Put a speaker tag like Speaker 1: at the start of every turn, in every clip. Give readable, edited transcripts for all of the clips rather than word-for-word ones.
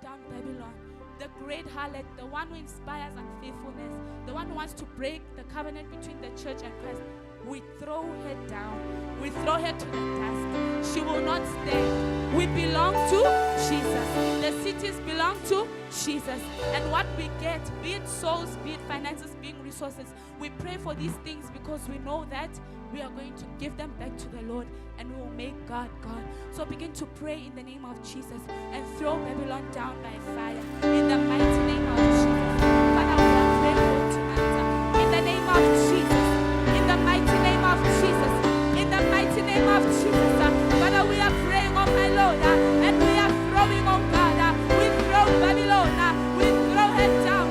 Speaker 1: down Babylon, the great harlot, the one who inspires unfaithfulness, the one who wants to break the covenant between the church and Christ. We throw her down. We throw her to the dust. She will not stand. We belong to Jesus. The cities belong to Jesus. And what we get, be it souls, be it finances, be it resources, we pray for these things because we know that we are going to give them back to the Lord and we will make God God. So begin to pray in the name of Jesus and throw Babylon down by fire in the mighty name of Jesus. Father, we are praying tonight in the name of Jesus. In the mighty name of Jesus. In the mighty name of Jesus. Father, we are praying, oh my Lord, and we are throwing, oh God, we throw Babylon, we throw her down.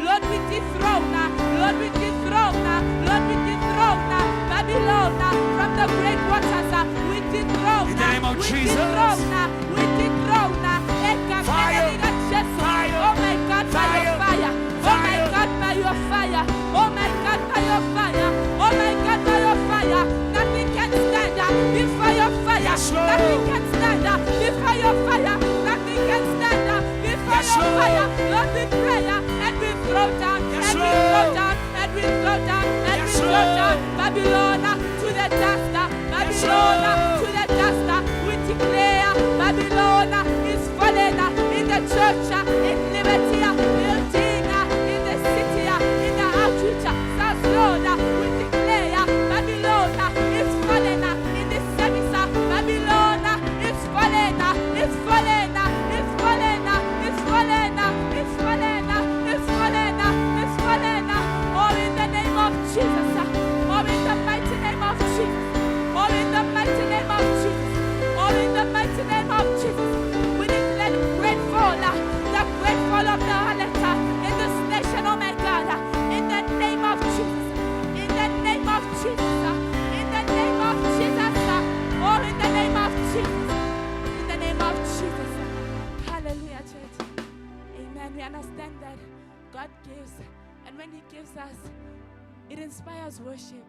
Speaker 1: Lord, we dethrone, Lord, we dethrone, Lord, we dethrone Babylon from the great waters. We dethrone,
Speaker 2: in the name of
Speaker 1: we
Speaker 2: Jesus.
Speaker 1: dethrone, we dethrone.
Speaker 2: Fire. Fire.
Speaker 1: Oh my God, by your fire. Oh my God, by your fire. Oh my God, by your fire. Oh my God, by your fire. Nothing can stand before your fire.
Speaker 2: Yes, Lord.
Speaker 1: Nothing can stand before your fire. Nothing can stand before
Speaker 2: Yes,
Speaker 1: your
Speaker 2: Lord.
Speaker 1: fire. Lord, we pray and we throw down,
Speaker 2: Yes,
Speaker 1: and we
Speaker 2: Lord.
Speaker 1: throw down, and we throw down, and
Speaker 2: Yes,
Speaker 1: we throw
Speaker 2: Lord.
Speaker 1: down Babylon to the dust.
Speaker 2: Yes,
Speaker 1: Babylon
Speaker 2: Lord.
Speaker 1: to the dust. We declare Babylon is fallen in the church, in liberty, building, in the city, in the outreach. South Lord, we declare Babylon is fallen in this service. Babylon is fallen, is fallen, is fallen, is fallen, is fallen, is fallen, is fallen. Oh, in the name of Jesus. Oh, in the mighty name of Jesus. Oh, in the mighty name of Jesus. Oh, in the mighty name of Jesus. We declare the great fall of the harlot in this nation, oh my God. In the name of Jesus. In the name of Jesus. In the name of Jesus. Oh, in the name of Jesus. In the name of Jesus. Hallelujah, church. Amen. We understand that God gives, and when He gives us, it inspires worship.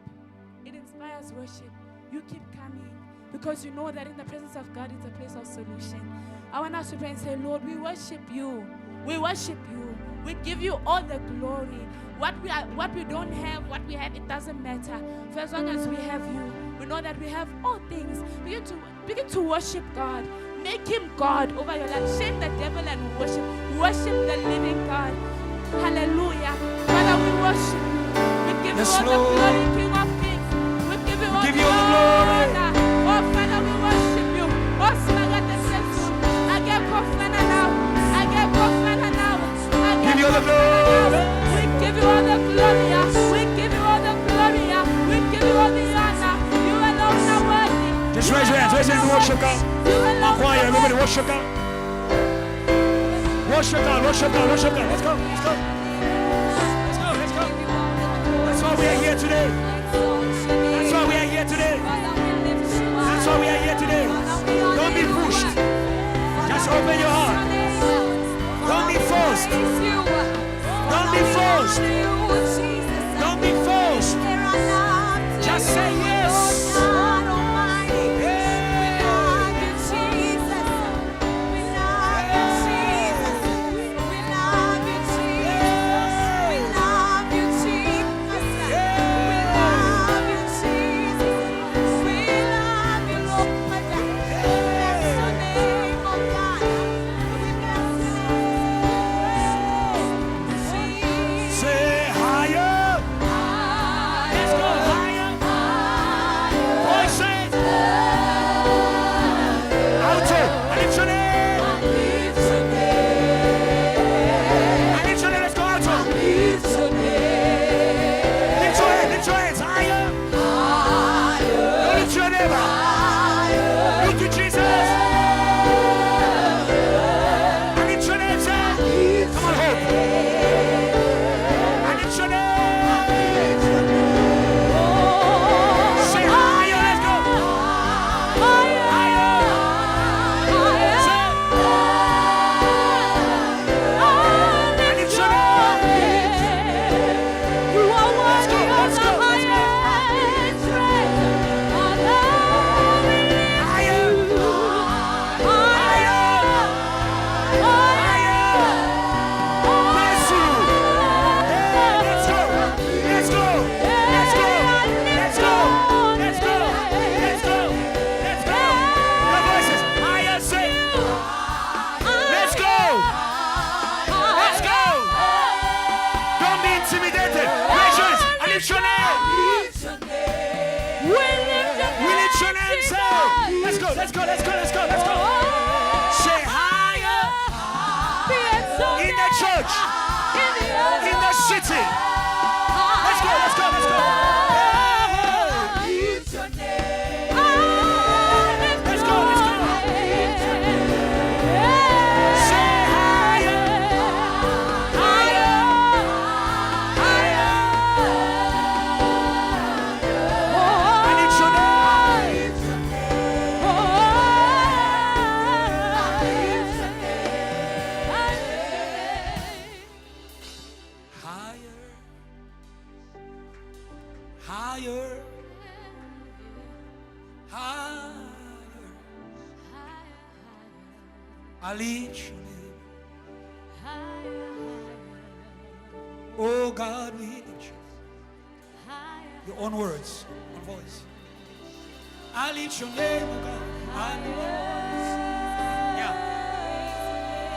Speaker 1: It inspires worship. You keep coming because you know that in the presence of God it's a place of solution. I want us to pray and say, Lord, we worship you. We worship you. We give you all the glory. What we don't have, what we have, it doesn't matter. For as long as we have you, we know that we have all things. Begin to worship God. Make Him God over your life. Shame the devil and worship. Worship the living God. Hallelujah. Father, we worship you. We give
Speaker 2: Yes,
Speaker 1: you all
Speaker 2: Lord.
Speaker 1: the glory, King of Kings. We give you all
Speaker 2: give
Speaker 1: the
Speaker 2: you all the glory.
Speaker 1: honor. Oh, Father, we worship you. Oh, Smaga the Sensu. I get Kofana now. I get Kofana now. I get
Speaker 2: Give you all the
Speaker 1: Kofana
Speaker 2: glory.
Speaker 1: now. We give you all the glory. We give you all the glory. We give you all the honor. You alone are worthy.
Speaker 2: Just
Speaker 1: You
Speaker 2: raise your hands.
Speaker 1: alone
Speaker 2: Raise your hands
Speaker 1: are
Speaker 2: and worship
Speaker 1: worthy.
Speaker 2: God.
Speaker 1: You alone
Speaker 2: On choir,
Speaker 1: are
Speaker 2: everybody
Speaker 1: worthy.
Speaker 2: worship God. Worship God, worship God, worship God. Let's go, let's go. Let's go, let's go. That's why we are here today. That's why we are here today. That's why we are here today. Don't be pushed. Just open your heart. Don't be forced. Don't be forced. Don't be forced. Just say yes. Say go, let's go, let's go, let's go, let's go. Say higher in the church, in the city. Let's go, let's go, let's go. Let's go, let's go. Say higher, higher, higher. I need your name. Higher, higher, higher. I need your name. Oh God, we need you. Your own words, own voice. I need your name, oh God. I need your voice. Yeah.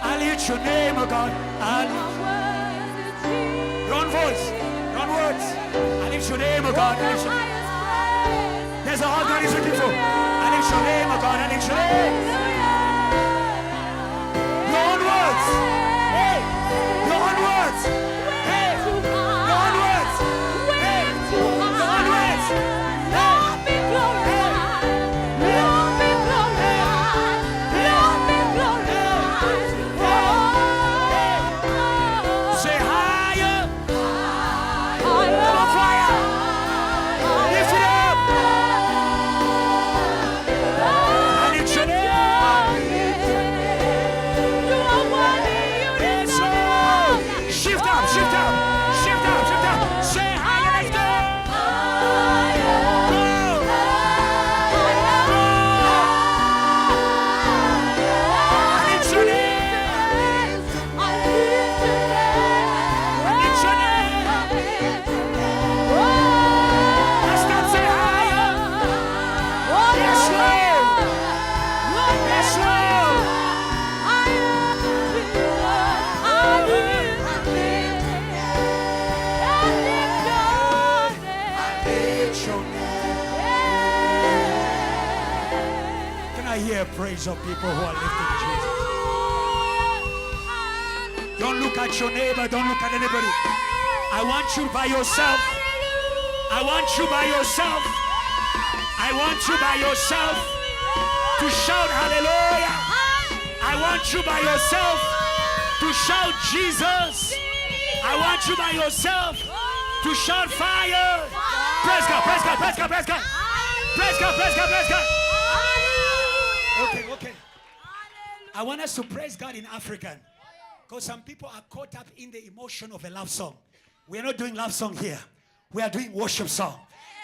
Speaker 2: I need your name, oh God. I need your own voice, your own words. I need your name, oh God. I need your name. There's a heart that is looking for. I need your name, oh God. I need your name. Your own words. Hey. Your own words. Hey. Your own words. Hey. Your own words.
Speaker 1: Lord be glorified. Lord be glorified. Lord be glorified.
Speaker 2: Say higher.
Speaker 1: Higher.
Speaker 2: Come on, choir. Lift it up. I need your name.
Speaker 1: You are worthy. You
Speaker 2: Yes,
Speaker 1: deserve
Speaker 2: Lord.
Speaker 1: it.
Speaker 2: Shift up, shift up, shift up, shift up. Say higher, let's go. Go. I need your name. I need your name. Let's not say higher. Yes, Lord. Yes, Lord. I need your name. Can I hear praise of people who are lifting Jesus? Don't look at your neighbor. Don't look at anybody. I want you by yourself. I want you by yourself. I want you by yourself to shout hallelujah. I want you by yourself to shout Jesus. I want you by yourself to shout fire. Praise God, praise God, praise God, praise God. Praise God, praise God, praise God. Okay, okay. I want us to praise God in African. Because some people are caught up in the emotion of a love song. We are not doing love song here. We are doing worship song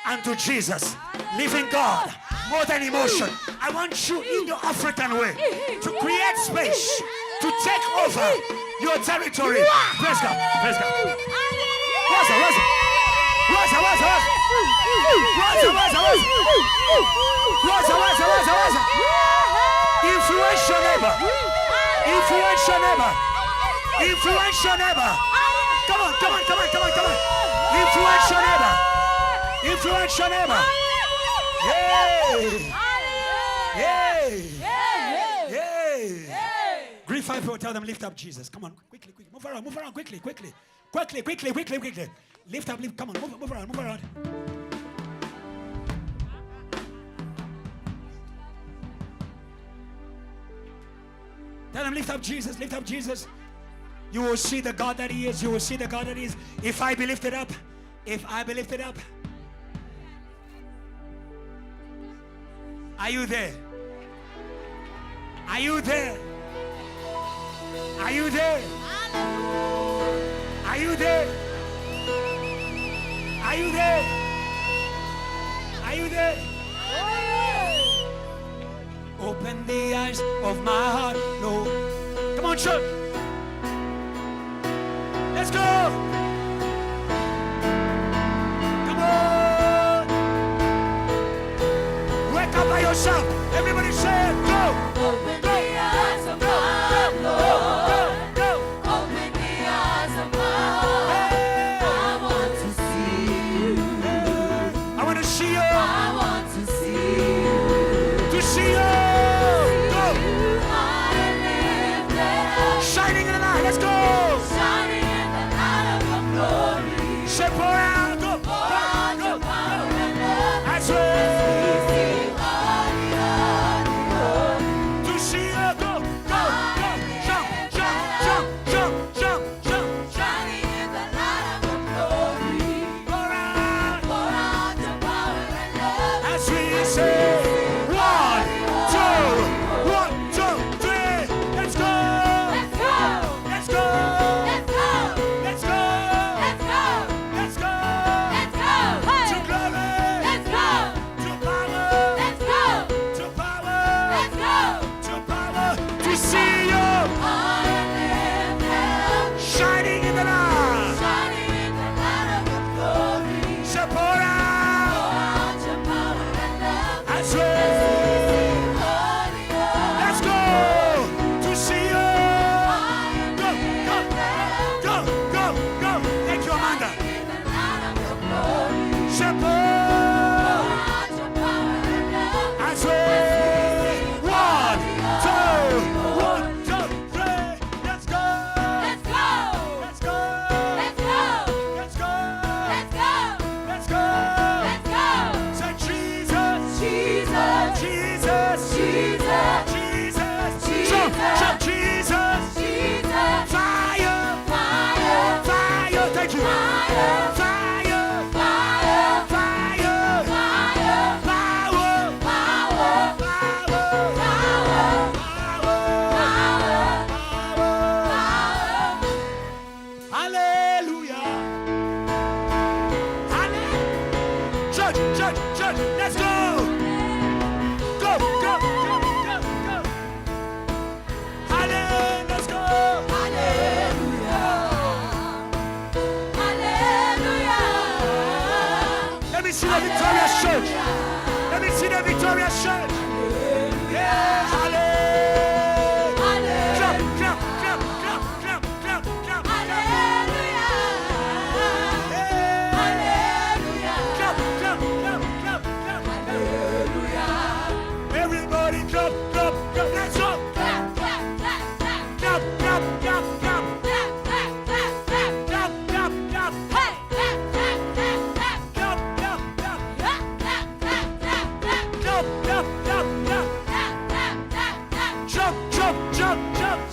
Speaker 2: unto Jesus, living God, more than emotion. I want you in your African way to create space, to take over your territory. Praise God, praise God. What's it, what's it? What's it, what's it, what's it? What's it, what's it, what's it? What's it, what's it, what's it, what's it? Influence your neighbor. Influence your neighbor. Influence your neighbor. Come on, come on, come on, come on, come on. Influence your neighbor. Influence your neighbor. Yay! Yay! Yay! Greet 5 people, tell them lift up Jesus. Come on, quickly, quickly. Move around, quickly, quickly. Quickly, quickly, quickly, quickly. Lift up, lift, come on, move around, move around. Tell them lift up Jesus, lift up Jesus. You will see the God that He is. You will see the God that He is. If I be lifted up, if I be lifted up. Are you there? Are you there? Are you there? Are you there? Are you there? Are you there? Open the eyes of my heart, Lord. Come on, church. Let's go. Come on. Wake up by yourself. Everybody say it. Go.
Speaker 1: Open the eyes of my heart, Lord. Open the eyes of my heart. I want to see you.
Speaker 2: I want to see you.
Speaker 1: I want to see you.
Speaker 2: To see you.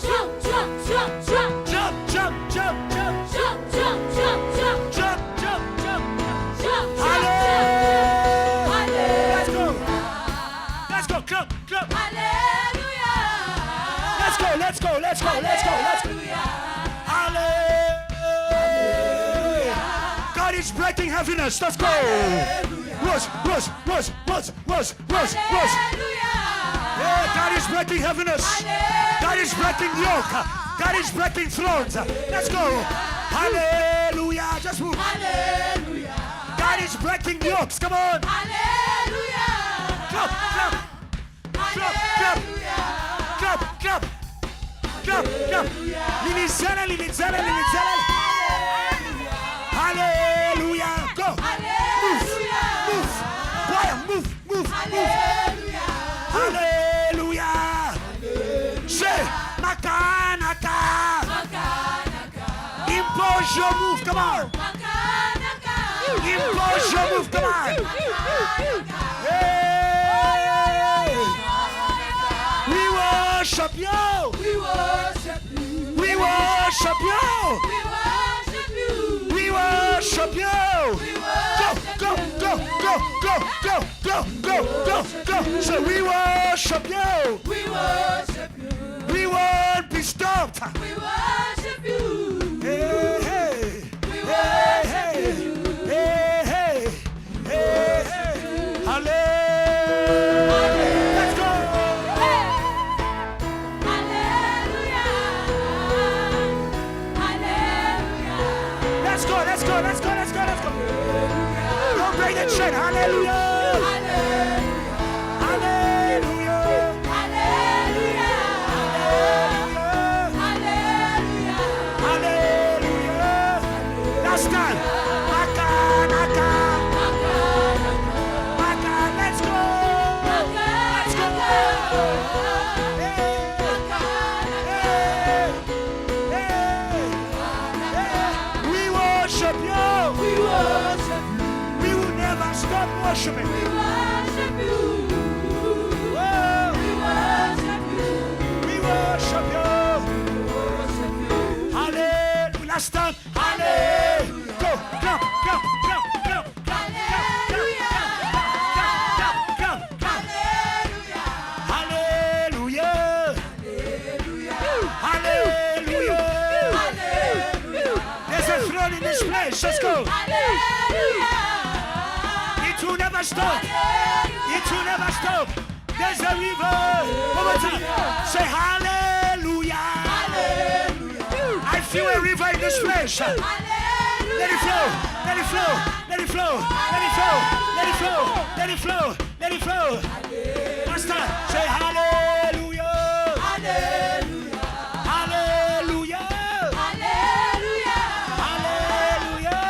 Speaker 1: Jump, jump, jump, jump.
Speaker 2: Jump, jump, jump, jump.
Speaker 1: Jump, jump, jump, jump.
Speaker 2: Jump, jump, jump.
Speaker 1: Jump,
Speaker 2: Hallelujah.
Speaker 1: Hallelujah.
Speaker 2: Let's go. Clap, clap.
Speaker 1: Hallelujah.
Speaker 2: Let's go, let's go, let's go, let's go, let's go. Hallelujah. God is breaking heaviness. Let's go. Rush, rush, rush, rush, rush, rush, rush. Yeah, God is breaking heaviness. God is breaking yoke. God is breaking thrones. Let's go. Hallelujah. Just move.
Speaker 1: Hallelujah.
Speaker 2: God is breaking yokes. Come on.
Speaker 1: Hallelujah.
Speaker 2: Clap, clap. Clap, clap. Clap, clap. Clap, clap. Limitzela, limitzela, limitzela. Hallelujah. Go. Move. Move. Choir, move, move, move. Hallelujah. Say, Makanaka. Impose your move. Come on. Impose your move. Come on. Hey. We worship you.
Speaker 1: We worship you.
Speaker 2: We worship you.
Speaker 1: We worship you.
Speaker 2: We worship you. Go, go, go, go, go, go, go, go, go, go. So we worship you.
Speaker 1: We worship you.
Speaker 2: We won't be stopped.
Speaker 1: We worship you.
Speaker 2: Hey, hey,
Speaker 1: We
Speaker 2: hey,
Speaker 1: worship
Speaker 2: hey,
Speaker 1: you.
Speaker 2: hey, hey, hey, hey. Hallelujah. Let's go.
Speaker 1: Hallelujah. Hallelujah.
Speaker 2: Let's go, let's go, let's go, let's go, let's go. Don't break the chain. Hallelujah.
Speaker 1: Hallelujah.
Speaker 2: Hallelujah.
Speaker 1: Hallelujah.
Speaker 2: Hallelujah.
Speaker 1: Hallelujah.
Speaker 2: Hallelujah. Last time. Maka, naka. Maka, let's go. Let's go. Hey, hey, hey. We worship you.
Speaker 1: We worship you.
Speaker 2: We will never stop worshiping.
Speaker 1: We worship you.
Speaker 2: Whoa.
Speaker 1: We worship you.
Speaker 2: We worship you.
Speaker 1: We worship you.
Speaker 2: Hallelujah. Last time. Hallelujah. Go. Clap, clap, clap, clap.
Speaker 1: Hallelujah.
Speaker 2: Clap, clap, clap.
Speaker 1: Hallelujah.
Speaker 2: Hallelujah. Hallelujah.
Speaker 1: Hallelujah.
Speaker 2: There's a throne in this place. Let's go.
Speaker 1: Hallelujah.
Speaker 2: It will never stop. It will never stop. There's a river. One more time. Say hallelujah.
Speaker 1: Hallelujah.
Speaker 2: I feel a river in this place. Let it flow. Let it flow. Let it flow. Let it flow. Let it flow. Let it flow. Let it flow. Last time. Say hallelujah.
Speaker 1: Hallelujah.
Speaker 2: Hallelujah.
Speaker 1: Hallelujah.
Speaker 2: Hallelujah.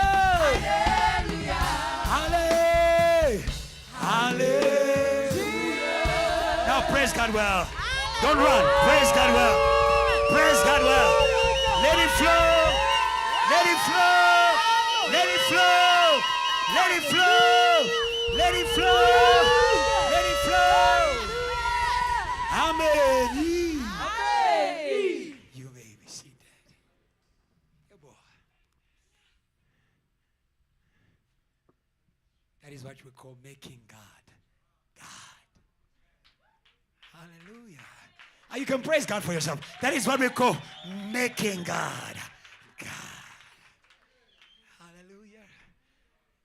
Speaker 1: Hallelujah.
Speaker 2: Hallelujah. Now praise God well. Don't run. Praise God well. Praise God well. Let it flow. Let it flow. Let it flow. Let it flow. Let it flow. Let it flow. Amen. You may be seated. Yeah, boy. That is what we call making God. God. Hallelujah. You can praise God for yourself. That is what we call making God. God. Hallelujah.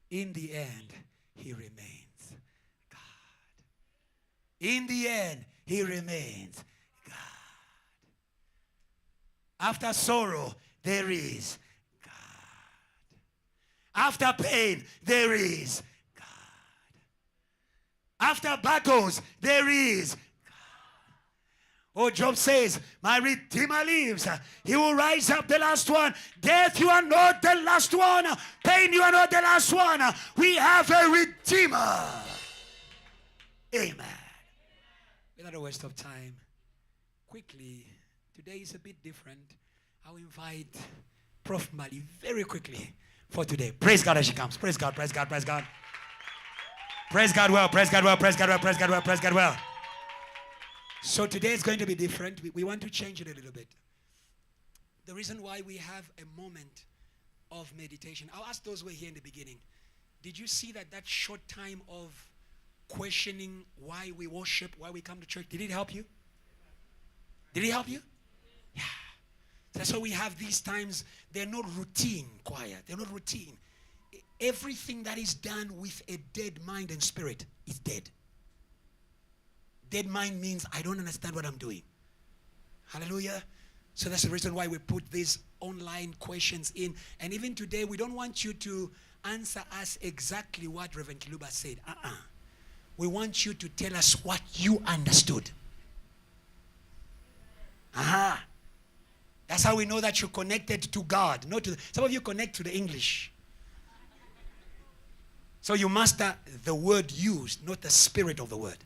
Speaker 2: In the end, he remains God. In the end, he remains God. After sorrow, there is God. After pain, there is God. After battles, there is God. Oh, Job says, my Redeemer lives. He will rise up, the last one. Death, you are not the last one. Pain, you are not the last one. We have a Redeemer. Amen. Without a waste of time, quickly, today is a bit different. I'll invite Prof. Mali very quickly for today. Praise God as she comes. Praise God, praise God, praise God. Praise God well, praise God well, praise God well, praise God well, praise God well. So today is going to be different. We want to change it a little bit. The reason why we have a moment of meditation. I'll ask those who were here in the beginning. Did you see that short time of questioning why we worship, why we come to church, did it help you? Did it help you? Yeah. That's why we have these times. They're not routine choir. They're not routine. Everything that is done with a dead mind and spirit is dead. Dead mind means I don't understand what I'm doing. Hallelujah. So that's the reason why we put these online questions in. And even today, we don't want you to answer us exactly what Reverend Kiluba said. We want you to tell us what you understood. That's how we know that you're connected to God. Not to some of you connect to the English. So you master the word used, not the spirit of the word.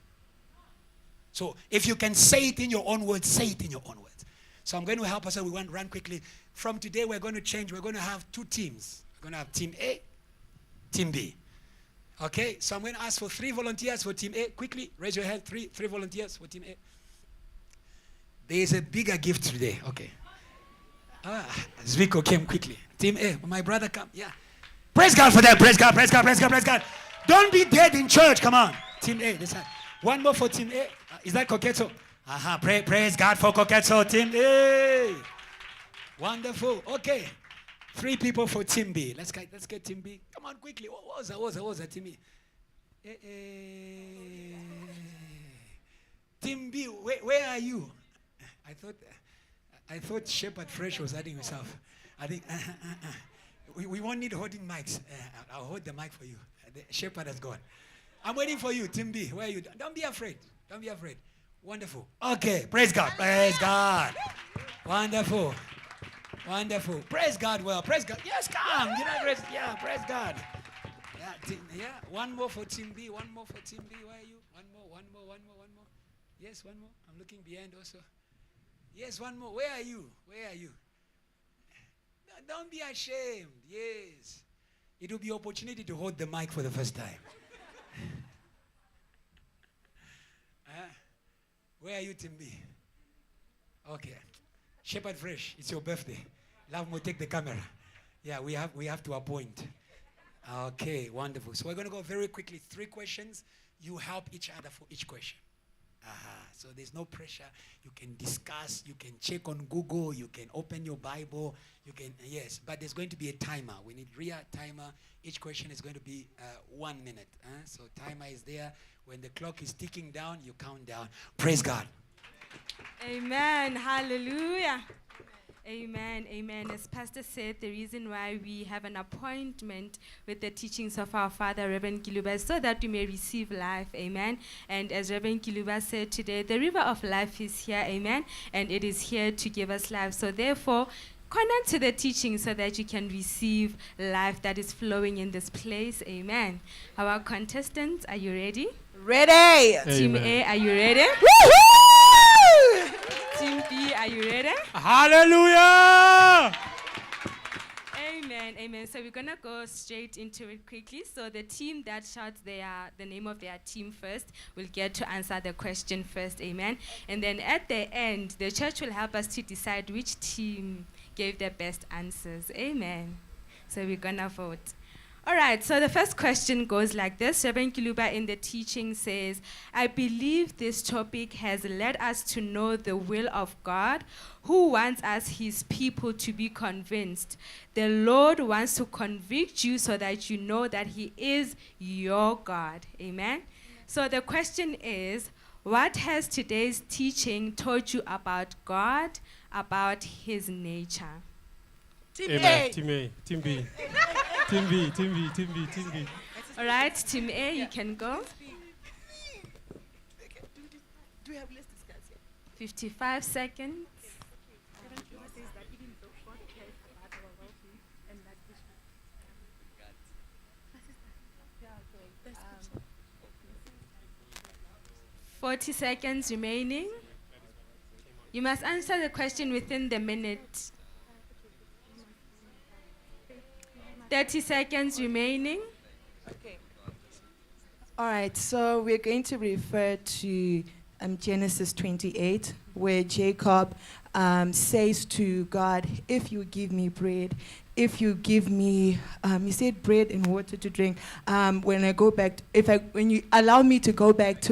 Speaker 2: So if you can say it in your own words, say it in your own words. So I'm going to help us. We want to run quickly. From today, we're going to change. We're going to have two teams. We're going to have Team A, Team B. Okay? So I'm going to ask for 3 volunteers for Team A. Quickly, raise your hand. Three volunteers for Team A. There is a bigger gift today. Okay. Zviko came quickly. Team A, my brother come. Yeah. Praise God for that. Praise God, praise God, praise God, praise God. Don't be dead in church. Come on. Team A, this side. One more for Team A. Is that Coquetto? Praise God for Coquetto. Team A. Wonderful. Okay. 3 people for Team B. Let's get Team B. Come on, quickly. What was that, Team B? Team B, where are you? I thought Shepherd Fresh was adding himself. I think we won't need holding mics. I'll hold the mic for you. The Shepherd has gone. I'm waiting for you, Team B. Where are you? Don't be afraid. Don't be afraid. Wonderful. Okay. Praise God. Praise God. Wonderful. Wonderful. Praise God. Well, praise God. Yes, come. Praise God. Yeah. One more for Team B. One more for Team B. Where are you? One more. Yes, one more. I'm looking behind also. Yes, one more. Where are you? No, don't be ashamed. Yes. It will be opportunity to hold the mic for the first time. Where are you, Team B? Okay. Shepherd Fresh, it's your birthday. Love will take the camera. Yeah, we have to appoint. Okay, wonderful. So we're going to go very quickly. 3 questions. You help each other for each question. So there's no pressure. You can discuss. You can check on Google. You can open your Bible. You can, yes. But there's going to be a timer. We need real timer. Each question is going to be 1 minute. So timer is there. When the clock is ticking down, you count down. Praise God.
Speaker 1: Amen. Hallelujah. Amen. Amen. As Pastor said, the reason why we have an appointment with the teachings of our Father, Reverend Kiluba, is so that we may receive life. Amen. And as Reverend Kiluba said today, the river of life is here. Amen. And it is here to give us life. So therefore, connect to the teaching so that you can receive life that is flowing in this place. Amen. Our contestants, are you ready?
Speaker 3: Ready.
Speaker 1: Team A, are you ready?
Speaker 3: Woohoo!
Speaker 1: Team B, are you ready?
Speaker 2: Hallelujah!
Speaker 1: Amen, amen. So we're going to go straight into it quickly. So the team that shouts the name of their team first will get to answer the question first, amen. And then at the end, the church will help us to decide which team gave the best answers, amen. So we're going to vote. All right, so the first question goes like this. Reverend Kiluba in the teaching says, I believe this topic has led us to know the will of God, who wants us, his people, to be convinced. The Lord wants to convict you so that you know that he is your God. Amen? So the question is, what has today's teaching taught you about God, about his nature?
Speaker 3: Team A.
Speaker 4: Team A. Team B. Team B. Team B. Team B. Team B.
Speaker 1: All right, Team A, you can go.
Speaker 3: Do we have less discuss here?
Speaker 1: 55 seconds. $40 remaining. You must answer the question within the minute. 30 seconds remaining.
Speaker 3: Okay. All right, so we're going to refer to Genesis 28, where Jacob says to God, if you give me bread, if you give me, he said bread and water to drink, when I go back, when you allow me to go back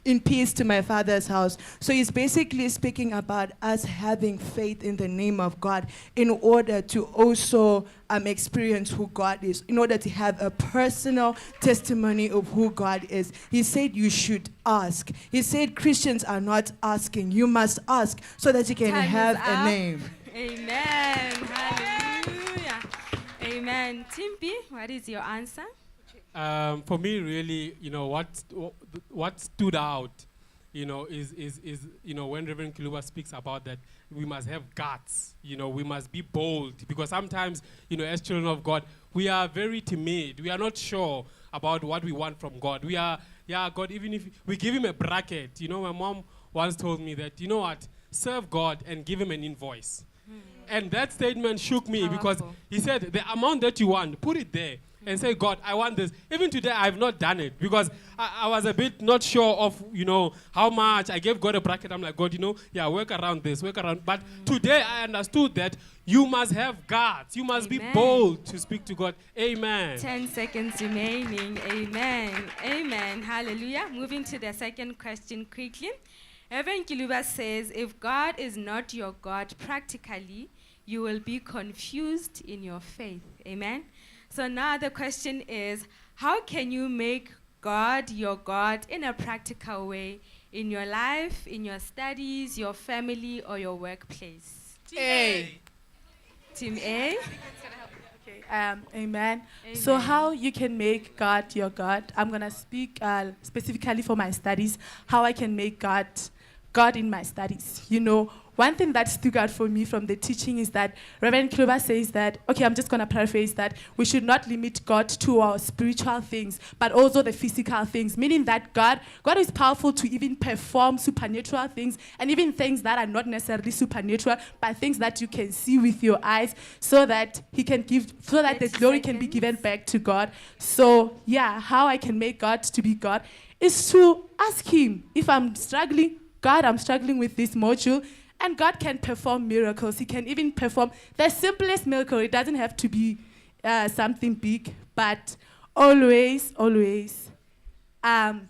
Speaker 3: in peace to my father's house. So he's basically speaking about us having faith in the name of God in order to also experience who God is, in order to have a personal testimony of who God is. He said you should ask. He said Christians are not asking. You must ask so that you can
Speaker 1: Time is
Speaker 3: have a
Speaker 1: up.
Speaker 3: name.
Speaker 1: Amen. Hallelujah. Amen. Timpi, what is your answer?
Speaker 4: For me, really, what stood out, is when Reverend Kiluba speaks about that, we must have guts. We must be bold, because sometimes, as children of God, we are very timid. We are not sure about what we want from God. We are, God, even if we give him a bracket. My mom once told me that, serve God and give him an invoice. And that statement shook me because he said, the amount that you want, put it there and say, God, I want this. Even today, I have not done it because I was a bit not sure of, how much. I gave God a bracket. I'm like, God, work around this, work around. But today, I understood that you must have guts. You must be bold to speak to God. Amen.
Speaker 1: 10 seconds remaining. Amen. Amen. Hallelujah. Moving to the second question quickly. Reverend Kiluba says, if God is not your God practically, you will be confused in your faith. Amen. So now the question is, how can you make God your God in a practical way in your life, in your studies, your family, or your workplace?
Speaker 3: A.
Speaker 1: Team A?
Speaker 5: Okay, amen. So how you can make God your God? I'm going to speak specifically for my studies, how I can make God in my studies. One thing that stuck out for me from the teaching is that Reverend Kiluba says that, okay, I'm just going to paraphrase that, we should not limit God to our spiritual things, but also the physical things, meaning that God is powerful to even perform supernatural things, and even things that are not necessarily supernatural, but things that you can see with your eyes, so that the glory can be given back to God. So, how I can make God to be God is to ask him, if I'm struggling, God, I'm struggling with this module, and God can perform miracles. He can even perform the simplest miracle. It doesn't have to be something big, but always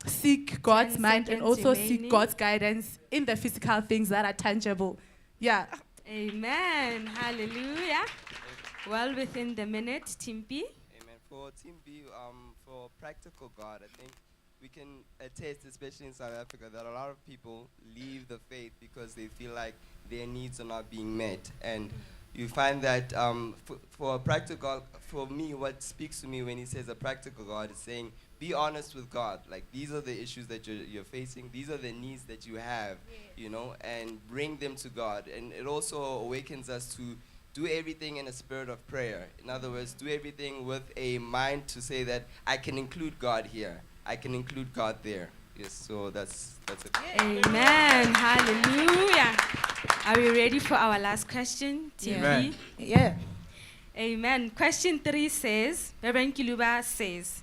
Speaker 5: seek God's mind and also seek God's guidance in the physical things that are tangible. Yeah.
Speaker 1: Amen. Hallelujah. Well within the minute, Team B.
Speaker 6: Amen. For Team B, for practical God, I think we can attest, especially in South Africa, that a lot of people leave the faith because they feel like their needs are not being met. And you find that for a practical, for me, what speaks to me when he says a practical God is saying, be honest with God. Like, these are the issues that you're facing. These are the needs that you have, and bring them to God. And it also awakens us to do everything in a spirit of prayer. In other words, do everything with a mind to say that I can include God here. I can include God there. Yes, so that's it.
Speaker 1: Amen. Hallelujah. Are we ready for our last question?
Speaker 3: Amen. Yeah.
Speaker 1: Amen. Question 3 says, Reverend Kiluba says,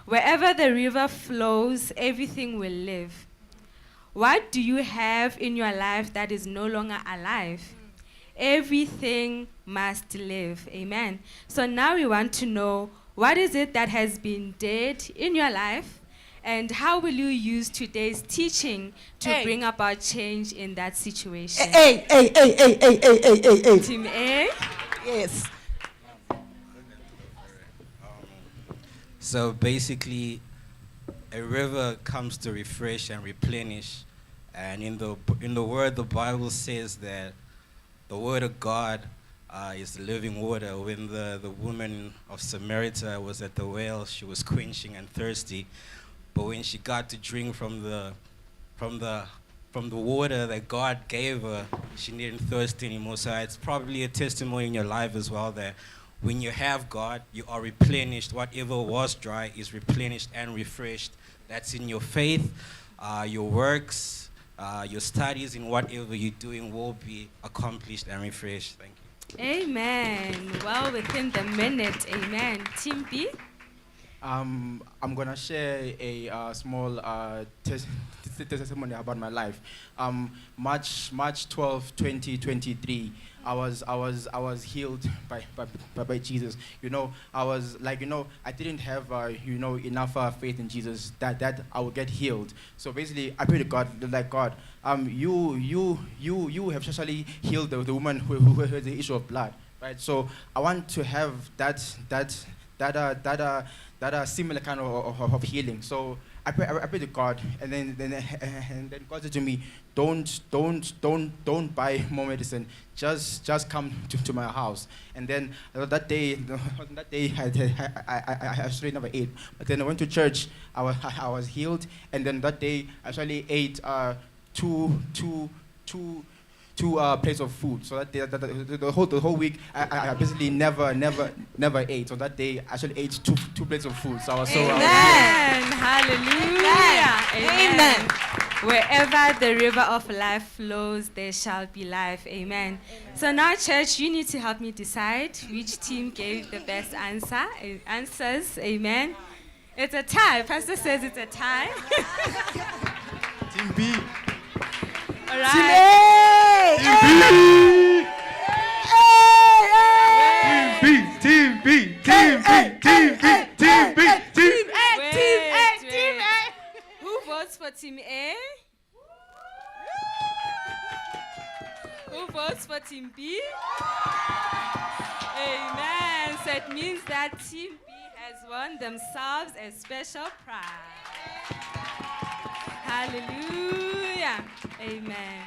Speaker 1: wherever the river flows, everything will live. What do you have in your life that is no longer alive? Everything must live. Amen. So now we want to know, what is it that has been dead in your life, and how will you use today's teaching to bring about change in that situation?
Speaker 3: Hey.
Speaker 1: Team A?
Speaker 3: Yes.
Speaker 7: So basically, a river comes to refresh and replenish, and in the word, the Bible says that the word of God is living water. When the woman of Samaria was at the well, she was quenching and thirsty, but when she got to drink from the water that God gave her, she didn't thirst anymore. So it's probably a testimony in your life as well that when you have God, you are replenished. Whatever was dry is replenished and refreshed. That's in your faith, your works, your studies, in whatever you're doing will be accomplished and refreshed. Thank you.
Speaker 1: Amen. Well within the minute. Amen. Team B?
Speaker 8: I'm going to share a small testimony about my life. March 12, 2023. I was healed by Jesus. I didn't have enough faith in Jesus that I would get healed. So basically, I prayed to God, like, God, you have especially healed the woman who had the issue of blood, right? So I want to have that similar kind of healing. So I pray to God, and then God said to me, don't buy more medicine. Just come to my house. And then that day I actually never ate. But then I went to church. I was healed. And then that day I actually ate two plates of food. So that day, the whole week, I basically never ate. So that day, I actually ate two plates of food. So I was
Speaker 9: Amen. Hallelujah. Amen. Wherever the river of life flows, there shall be life. Amen. So now, church, you need to help me decide which team gave the best answers. Amen. It's a tie. Pastor says it's a tie.
Speaker 2: Team B.
Speaker 9: All right.
Speaker 2: Team B.
Speaker 9: Team A. Who votes for Team A? Who votes for Team B? Amen. So it means that Team B has won themselves a special prize. Hallelujah. Amen.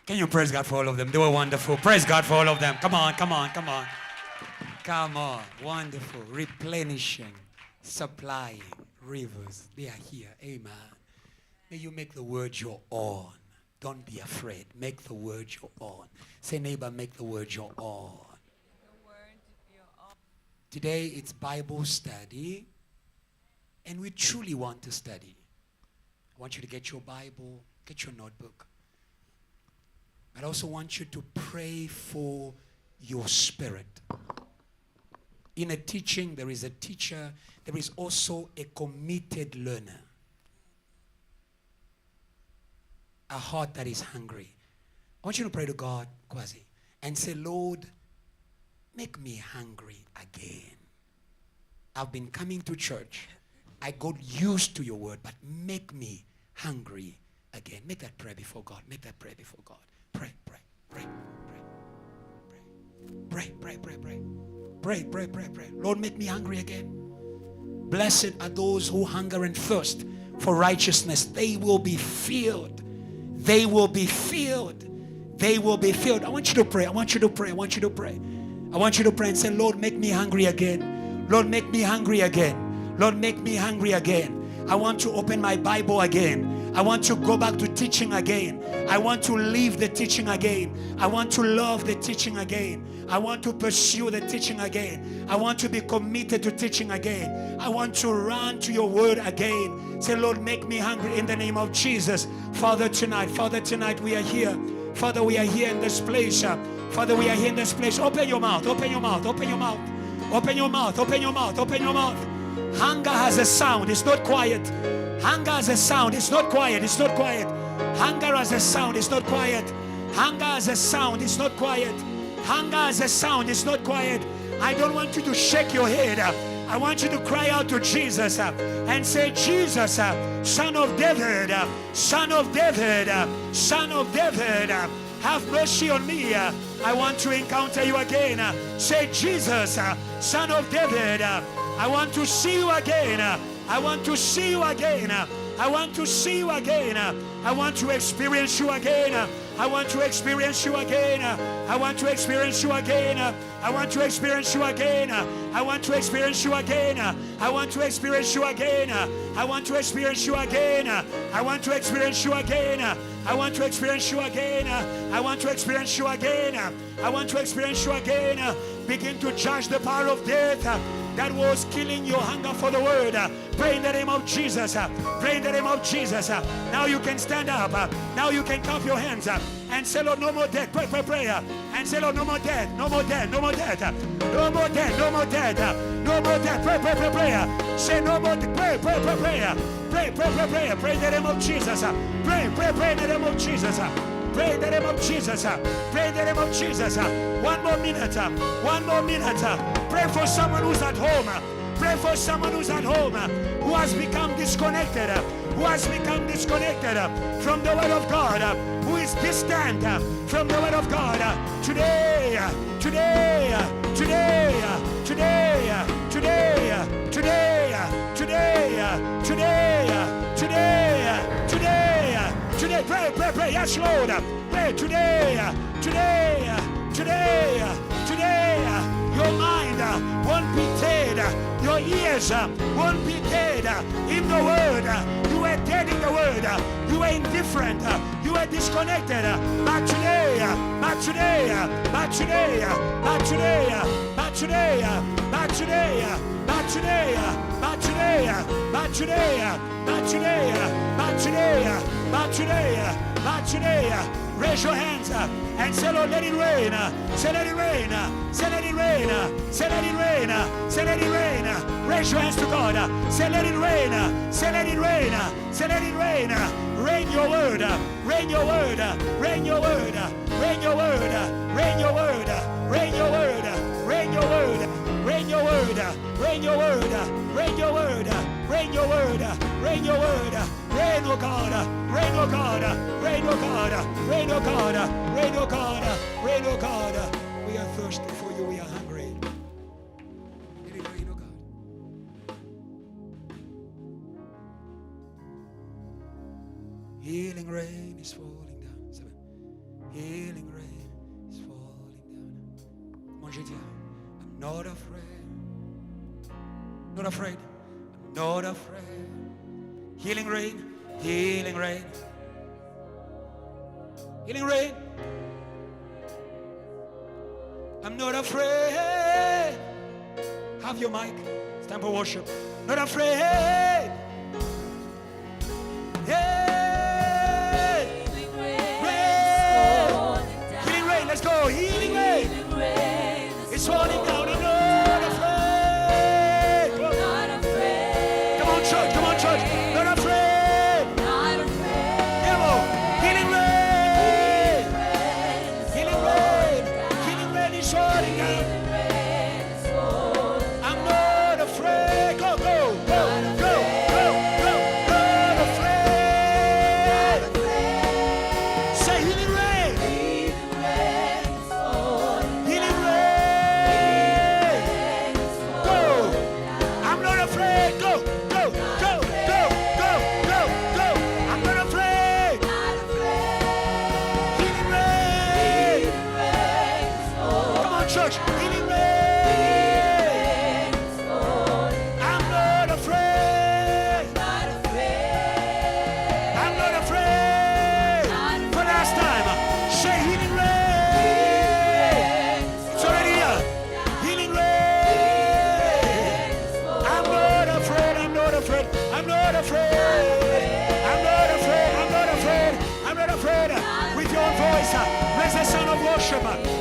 Speaker 2: Can you praise God for all of them? They were wonderful. Praise God for all of them. Come on. Come on. Wonderful. Replenishing, supplying rivers. They are here. Amen. May you make the word your own. Don't be afraid. Make the word your own. Say, neighbor, make the word your own. Today it's Bible study, and we truly want to study. I want you to get your Bible, get your notebook. I also want you to pray for your spirit. In a teaching, there is a teacher. There is also a committed learner. A heart that is hungry. I want you to pray to God, Kwazi, and say, Lord, make me hungry again. I've been coming to church. I got used to your word, but make me hungry again. Make that prayer before God. Make that prayer before God. Pray. Lord, make me hungry again. Blessed are those who hunger and thirst for righteousness. They will be filled. They will be filled. They will be filled. I want you to pray. I want you to pray and say, Lord, make me hungry again. Lord, make me hungry again. Lord, make me hungry again. I want to open my Bible again. I want to go back to teaching again. I want to live the teaching again. I want to love the teaching again. I want to pursue the teaching again. I want to be committed to teaching again. I want to run to your word again. Say, Lord, make me hungry in the name of Jesus. Father, tonight we are here. Father, we are here in this place. Father, we are here in this place. Open your mouth. Open your mouth. Open your mouth. Open your mouth. Open your mouth. Open your mouth. Hunger has a sound. It's not quiet. Hunger has a sound. It's not quiet. It's not quiet. Hunger has a sound. It's not quiet. Hunger has a sound. It's not quiet. Hunger has a sound. It's not quiet. I don't want you to shake your head. I want you to cry out to Jesus and say, Jesus, Son of David, Son of David, Son of David, have mercy on me. I want to encounter you again. Say, Jesus, Son of David, I want to see you again. I want to see you again. I want to see you again. I want to experience you again. I want to experience you again. I want to experience you again. I want to experience you again. I want to experience you again. I want to experience you again. I want to experience you again. I want to experience you again. I want to experience you again. I want to experience you again. I want to experience you again. Begin to judge the power of death that was killing your hunger for the word. Pray in the name of Jesus. Pray in the name of Jesus. Now you can stand up. Now you can clap your hands and say, Lord, no more death. Pray, pray, pray. And say, Lord, no more death. No more death. No more death. No more death. No more death. No more death. Pray, pray, pray, pray. Say no more death. Pray, pray, pray, pray. Pray, pray, pray, pray. Pray in the name of Jesus. Pray, pray, pray in the name of Jesus. Pray in the name of Jesus. Pray in the name of Jesus. One more minute. One more minute. Pray for someone who's at home. Pray for someone who's at home who has become disconnected. Who has become disconnected from the word of God. Who is distant from the word of God. Today, today, today, today, today, today, today, today, today, today, today. Pray, pray, pray. Yes, Lord. Pray today, today, today, today. Your mind won't be dead. Your ears won't be dead in the word. You were dead in the word. You were indifferent. You were disconnected. But today, but today, but today, but today, but today, but today, but today, but today, but today, but today, but today, but today, but today. Raise your hands and say, Lord, let it rain. Say, let it rain. Say, let it rain. Say, let it rain. Say, let it rain. Raise your hands to God. Say, let it rain. Say, let it rain. Say, let it rain. Rain your word. Rain your word. Rain your word. Rain your word. Rain your word. Rain your word. Rain your word. Rain your word. Rain your word. Rain your word. Rain your word. Rain your word. Rain, oh God. Rain, oh God. Rain, oh God. Rain, oh God. Rain, oh God. Rain, oh God. We are thirsty for you. We are hungry. Let it rain, oh God. Healing rain is falling down. 7. Healing rain is falling down. Come on, JTL. I'm not afraid. Not afraid. I'm not afraid. Healing rain. Healing rain. Healing rain. I'm not afraid. Have your mic. It's time for worship. Not afraid. Hey. Healing rain. Healing rain. Let's go. Healing rain. It's falling down. I'm not afraid. Not afraid. Come on, church. Come on, church. Not afraid.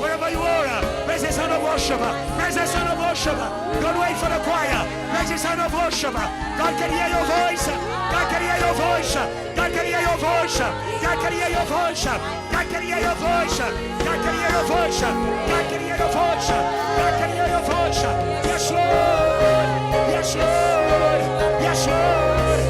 Speaker 2: Wherever you are, raise the sound of worship. Raise the sound of worship. Don't wait for the choir. Raise the sound of worship. God can hear your voice. God can hear your voice. God can hear your voice. God can hear your voice. God can hear your voice. God can hear your voice. God can hear your voice. God can hear your voice. Yes, Lord. Yes, Lord. Yes, Lord.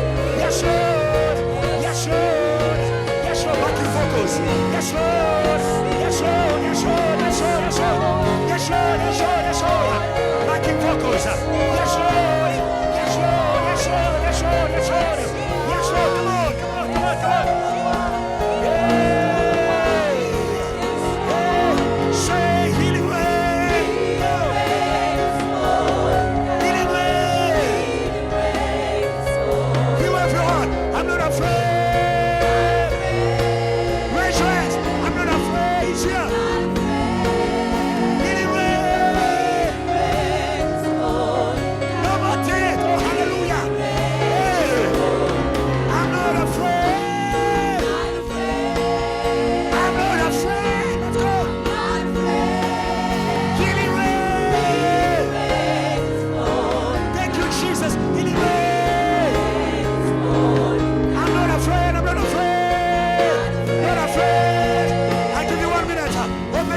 Speaker 2: Yes, Lord. Yes, Lord. Yes, Lord. Back in focus. Yes, Lord. Yes, Lord. Yes, Lord. Yes, Lord. Yes, Lord. Yes, Lord. Yes, Lord. Yes, Lord. Back in focus. Yes, Lord. Yes, Lord. Yes, Lord. Yes, Lord. Yes, Lord. Yes, Lord. Come on. Come on. Come on. Come on. Yeah. Say healing rain.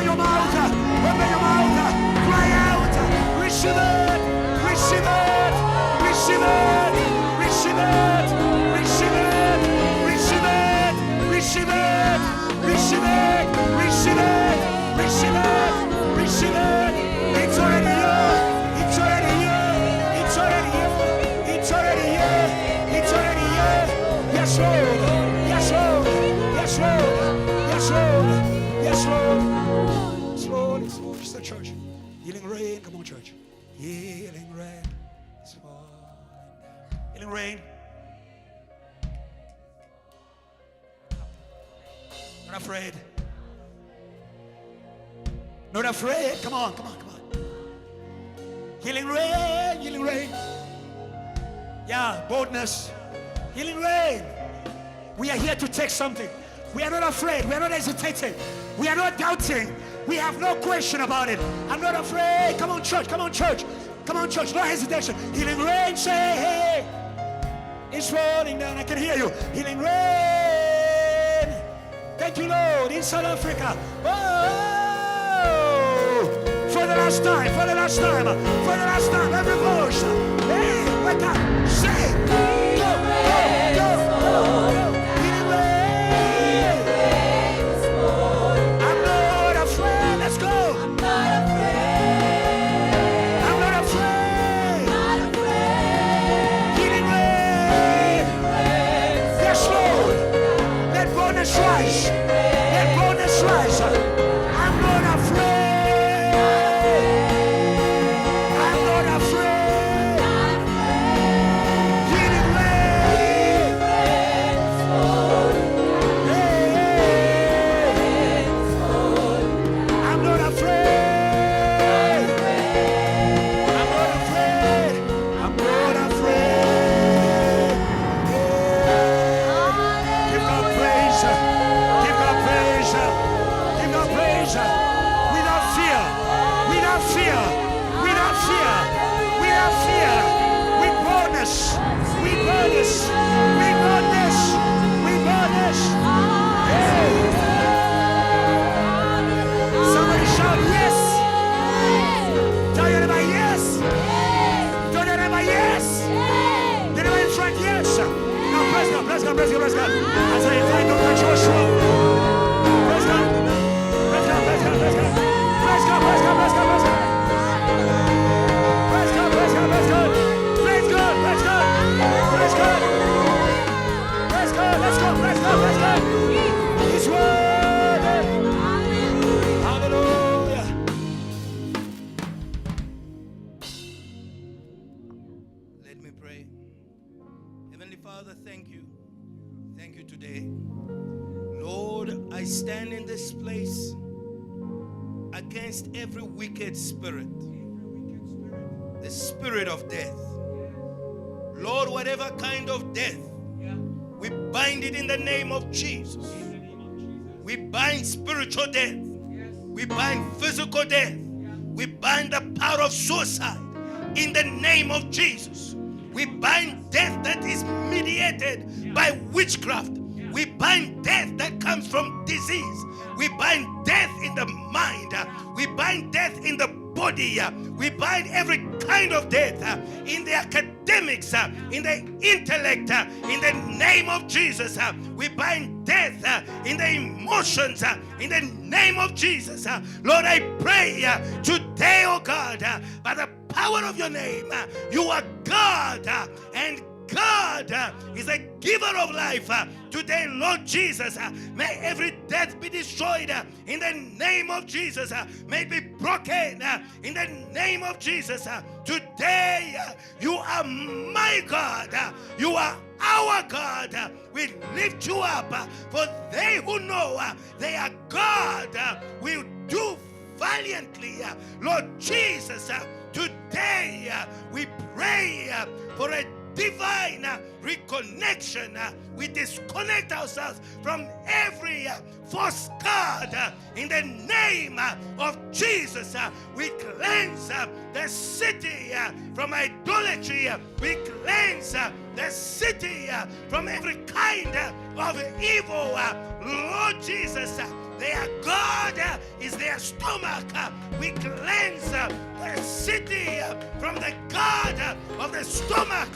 Speaker 2: your mouth. Open your mouth. Cry out. Receive it. Receive it. Receive it. Receive it. Receive it. Receive it. Receive it. Receive it. Receive it. Receive it. Receive it. It's already here. It's already here. It's already here. It's already here. It's already here. Yes, Lord. Yes, Lord. Yes, Lord. Yes, Lord. Yes, Lord. Yes, Lord. Yes, Lord. It's the church. Healing rain. Come on, church. Healing rain. It's falling. Healing rain. Not afraid. Not afraid. Come on, come on, come on. Healing rain, healing rain. Yeah, boldness. Healing rain. We are here to take something. We are not afraid. We are not hesitating. We are not doubting. We have no question about it. I'm not afraid. Come on, church. Come on, church. Come on, church. No hesitation. Healing rain. Say, hey. It's falling down. I can hear you. Healing rain. Thank you, Lord. In South Africa. Oh. For the last time. For the last time. For the last time. Every voice. Hey, wake up. Say. Go, go, go. Healing rain. I'm not afraid. Let's go. I'm not afraid. I'm not afraid. Not afraid. Healing rain. Yes, Lord. Let boldness rise. Let boldness rise. I'm not afraid. I'm not afraid. Healing rain. I'm not afraid. I'm not afraid. I'm not afraid. Give God praise. Give God praise. Give God praise. Without fear. Without fear. Without fear. Without fear. With boldness. With boldness. With boldness. With boldness. Hey. Somebody shout yes. Tell your neighbor yes. Tell your neighbor yes. The neighbor in front yes. Now praise God, praise God, praise God, praise God. As I invite Dr. Joshua. Praise God. Praise God, praise God, praise God. Praise God, praise God, praise God, praise God. Praise God, praise God, praise God. Praise God, praise God. Praise God. Praise God, let's go, praise God, praise God. He's worthy. Hallelujah. Let me pray. Heavenly Father, thank you. Thank you today. Lord, I stand in this place against every wicked spirit, the spirit of death. Lord, whatever kind of death, we bind it in the name of Jesus. We bind spiritual death. We bind physical death. We bind the power of suicide in the name of Jesus. We bind death that is mediated by witchcraft. We bind death that comes from disease. We bind death in the mind. We bind death in the body. We bind every kind of death in the academics, in the intellect, in the name of Jesus. We bind death in the emotions, in the name of Jesus. Lord, I pray today, oh God, by the power of your name, you are God, and God is a giver of life. Today, Lord Jesus, may every death be destroyed in the name of Jesus. May it be broken in the name of Jesus. Today, you are my God. You are our God. We lift you up. For they who know they are God will do valiantly. Lord Jesus, today we pray for a divine reconnection. We disconnect ourselves from every false god in the name of Jesus. We cleanse the city from idolatry. We cleanse the city from every kind of evil. Lord Jesus, Their God is their stomach. We cleanse the city from the God of the stomach.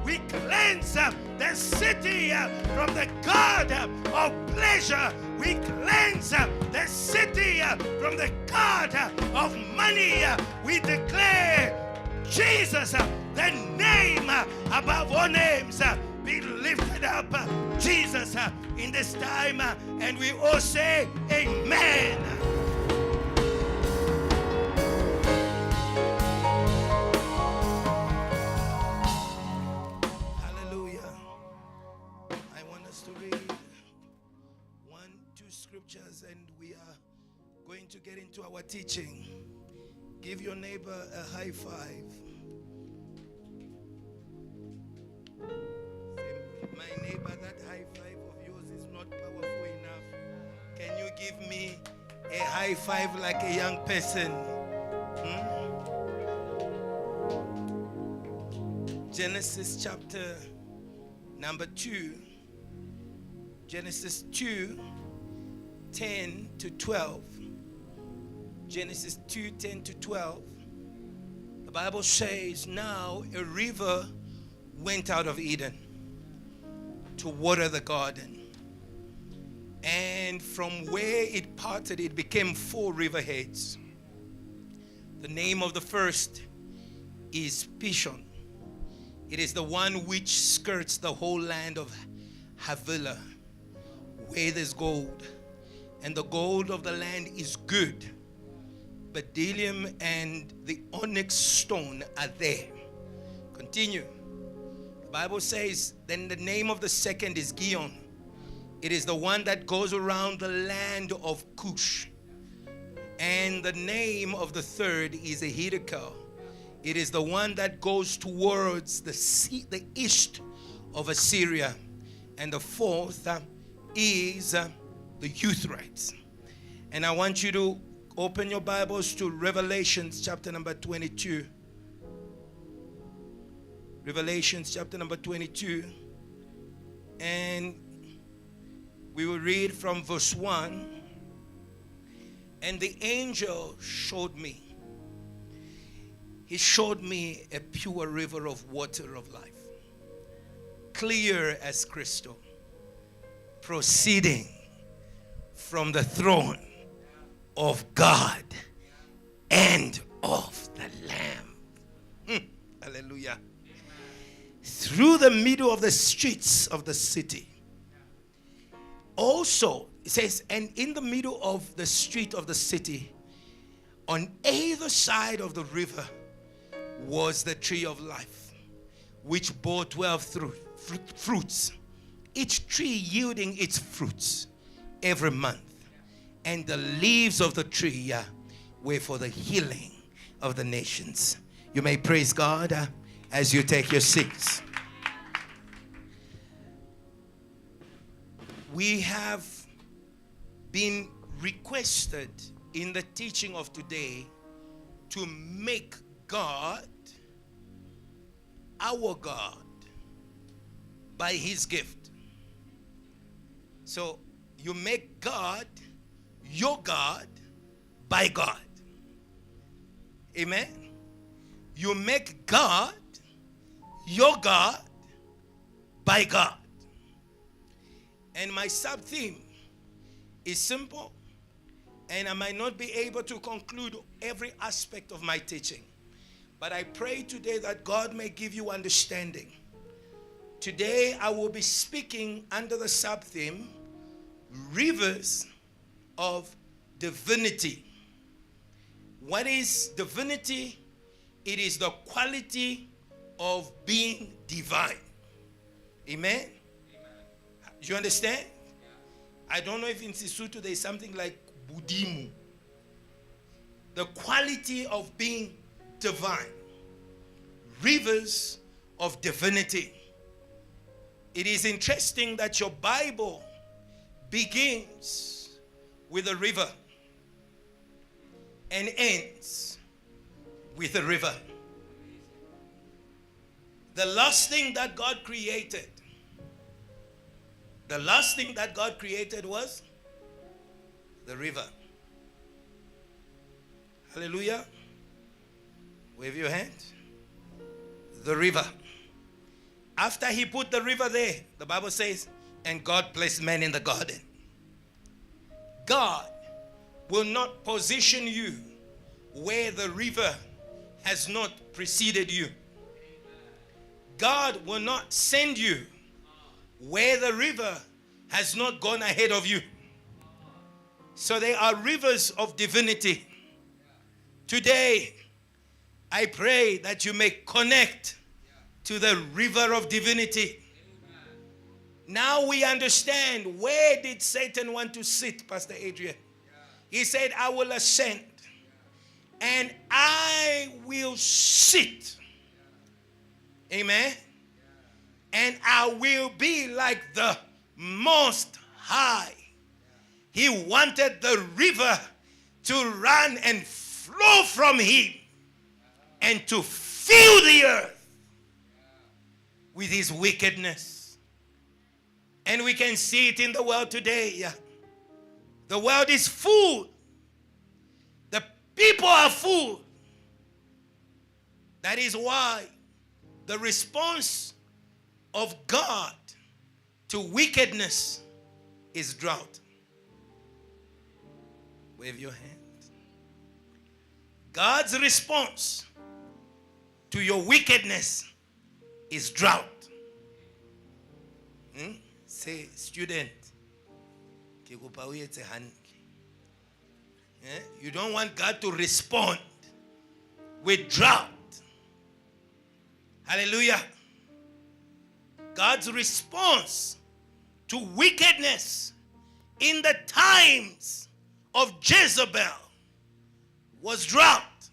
Speaker 2: We cleanse the city from the God of pleasure. We cleanse the city from the God of money. We declare Jesus, the name above all names, be lifted up. Jesus, in this time, and we all say amen. Hallelujah. I want us to read 1, 2 scriptures, and we are going to get into our teaching. Give your neighbor a high five. My neighbor, that high five of yours is not powerful enough. Can you give me a high five like a young person? Genesis chapter number 2. Genesis 2, 10 to 12. Genesis 2, 10 to 12. The Bible says, now a river went out of Eden to water the garden. And from where it parted, it became 4 riverheads. The name of the first is Pishon. It is the one which skirts the whole land of Havilah, where there's gold. And the gold of the land is good. Bdellium and the onyx stone are there. Continue. The Bible says, then the name of the second is Gihon. It is the one that goes around the land of Cush. And the name of the third is Ahidakal. It is the one that goes towards the east of Assyria. And the fourth is the Euphrates. And I want you to open your Bibles to Revelations chapter number 22. Revelations chapter number 22. And we will read from verse 1. And the angel showed me. He showed me a pure river of water of life, clear as crystal, proceeding from the throne of God and of the Lamb. Hallelujah. Through the middle of the streets of the city. Also, it says, and in the middle of the street of the city, on either side of the river, was the tree of life, which bore 12 fruits, each tree yielding its fruits every month. And the leaves of the tree were for the healing of the nations. You may praise God as you take your seats. We have been requested in the teaching of today to make God our God by His gift. So you make God your God by God. Amen. You make God your God by God. And my sub-theme is simple, and I might not be able to conclude every aspect of my teaching. But I pray today that God may give you understanding. Today I will be speaking under the sub-theme, rivers of divinity. What is divinity? It is the quality of being divine. Amen? Do you understand? I don't know if in Sisutu there is something like Budimu. The quality of being divine. Rivers of divinity. It is interesting that your Bible begins with a river and ends with a river. The last thing that God created was The river. Hallelujah. Wave your hand. The river. After he put the river there, the Bible says, and God placed man in the garden. God will not position you where the river has not preceded you. God will not send you where the river has not gone ahead of you. So there are rivers of divinity. Today, I pray that you may connect to the river of divinity. Now we understand, where did Satan want to sit, Pastor Adrian? He said, I will ascend and I will sit. Amen. And I will be like the Most High. He wanted the river to run and flow from him and to fill the earth with his wickedness. And we can see it in the world today. The world is full. The people are full. That is why the response of God to wickedness is drought. Wave your hand. God's response to your wickedness is drought. Say, student, you don't want God to respond with drought. Hallelujah. God's response to wickedness in the times of Jezebel was drought.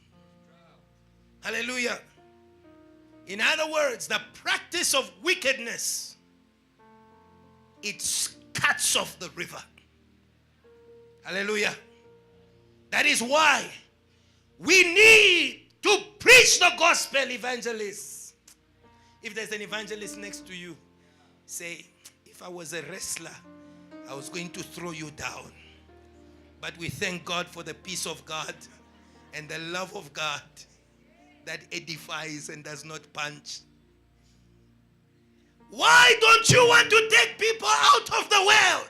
Speaker 2: Hallelujah. In other words, the practice of wickedness, it cuts off the river. Hallelujah. That is why we need to preach the gospel, evangelists. If there's an evangelist next to you, say, if I was a wrestler, I was going to throw you down. But we thank God for the peace of God and the love of God that edifies and does not punch. Why don't you want to take people out of the world?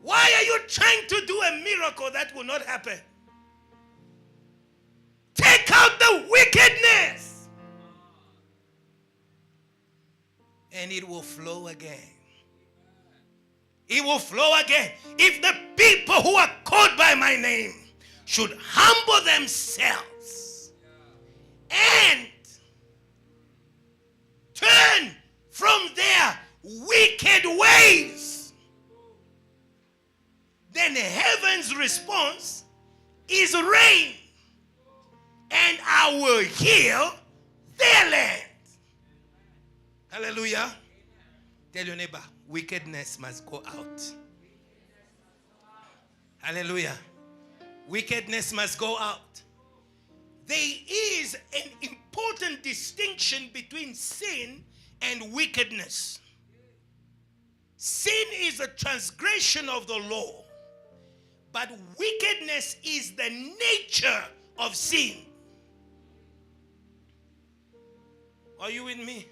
Speaker 2: Why are you trying to do a miracle that will not happen? Take out the wickedness, and it will flow again. It will flow again. If the people who are called by my name should humble themselves and turn from their wicked ways, then heaven's response is rain, and I will heal their land. Hallelujah. Tell your neighbor, wickedness must go out. Hallelujah. Wickedness must go out. There is an important distinction between sin and wickedness. Sin is a transgression of the law, but wickedness is the nature of sin. Are you with me?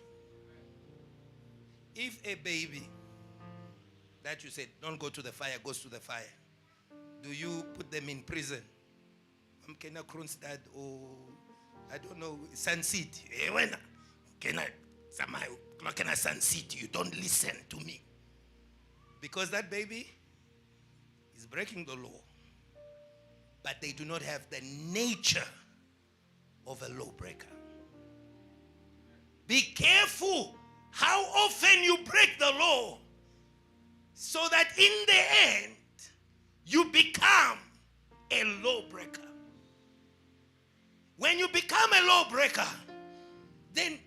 Speaker 2: If a baby that you said don't go to the fire goes to the fire, do you put them in prison? Can I Kronstad or I don't know, Sun City? Can I Sun City? You don't listen to me. Because that baby is breaking the law. But they do not have the nature of a lawbreaker. Be careful how often you break the law, so that in the end you become a lawbreaker. When you become a lawbreaker, then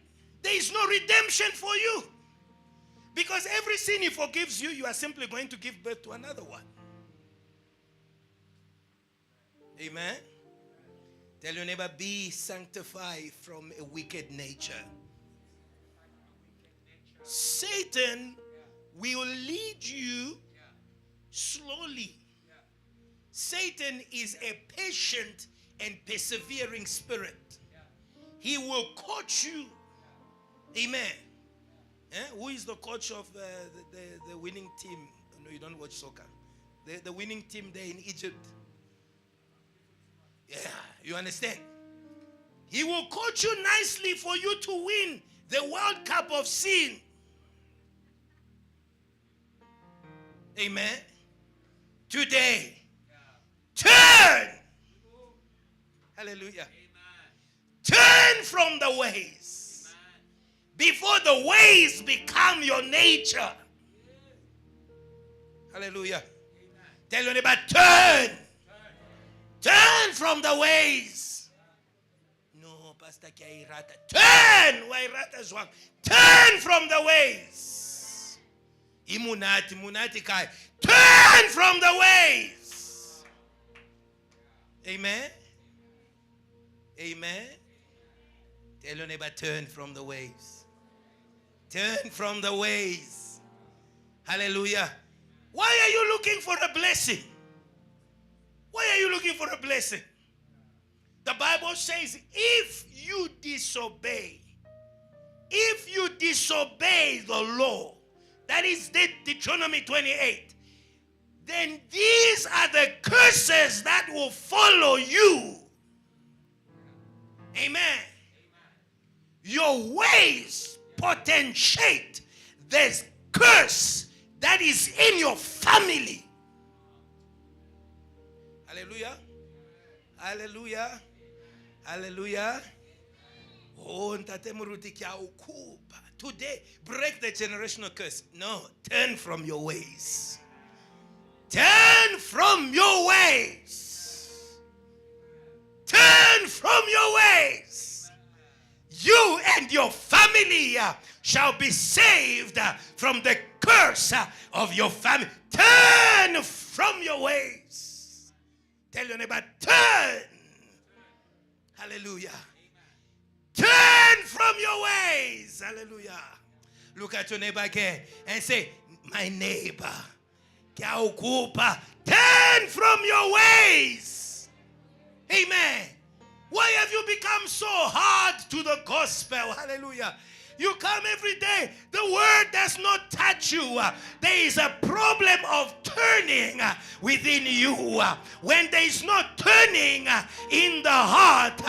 Speaker 2: there is no redemption for you. Because every sin he forgives you, you are simply going to give birth to another one. Amen. Tell your neighbor, be sanctified from a wicked nature. Satan will lead you slowly. Satan is a patient and persevering spirit. He will coach you. Amen. Who is the coach of the winning team? No, you don't watch soccer. The winning team there in Egypt. Yeah, you understand? He will coach you nicely for you to win the World Cup of sin. Amen. Today, turn. Hallelujah. Turn from the ways before the ways become your nature. Hallelujah. Tell your neighbor, turn. Turn from the ways. No, Pastor Kairata. Turn. Wairata Zwang. Turn from the ways. Munati Kai. Turn from the ways. Amen. Amen. Tell your neighbor, turn from the ways. Turn from the ways. Hallelujah. Why are you looking for a blessing? Why are you looking for a blessing? The Bible says, if you disobey the law, that is Deuteronomy 28, then these are the curses that will follow you. Amen. Your ways potentiate this curse that is in your family. Hallelujah. Hallelujah. Hallelujah. Oh, today, break the generational curse. No, turn from your ways. Turn from your ways. Turn from your ways. You and your family shall be saved from the curse of your family. Turn from your ways. Tell your neighbor, turn. Hallelujah. Turn from your ways. Hallelujah. Look at your neighbor again and say, my neighbor, turn from your ways. Amen. Why have you become so hard to the gospel? Hallelujah. You come every day. The word does not touch you. There is a problem of turning within you. When there is no turning in the heart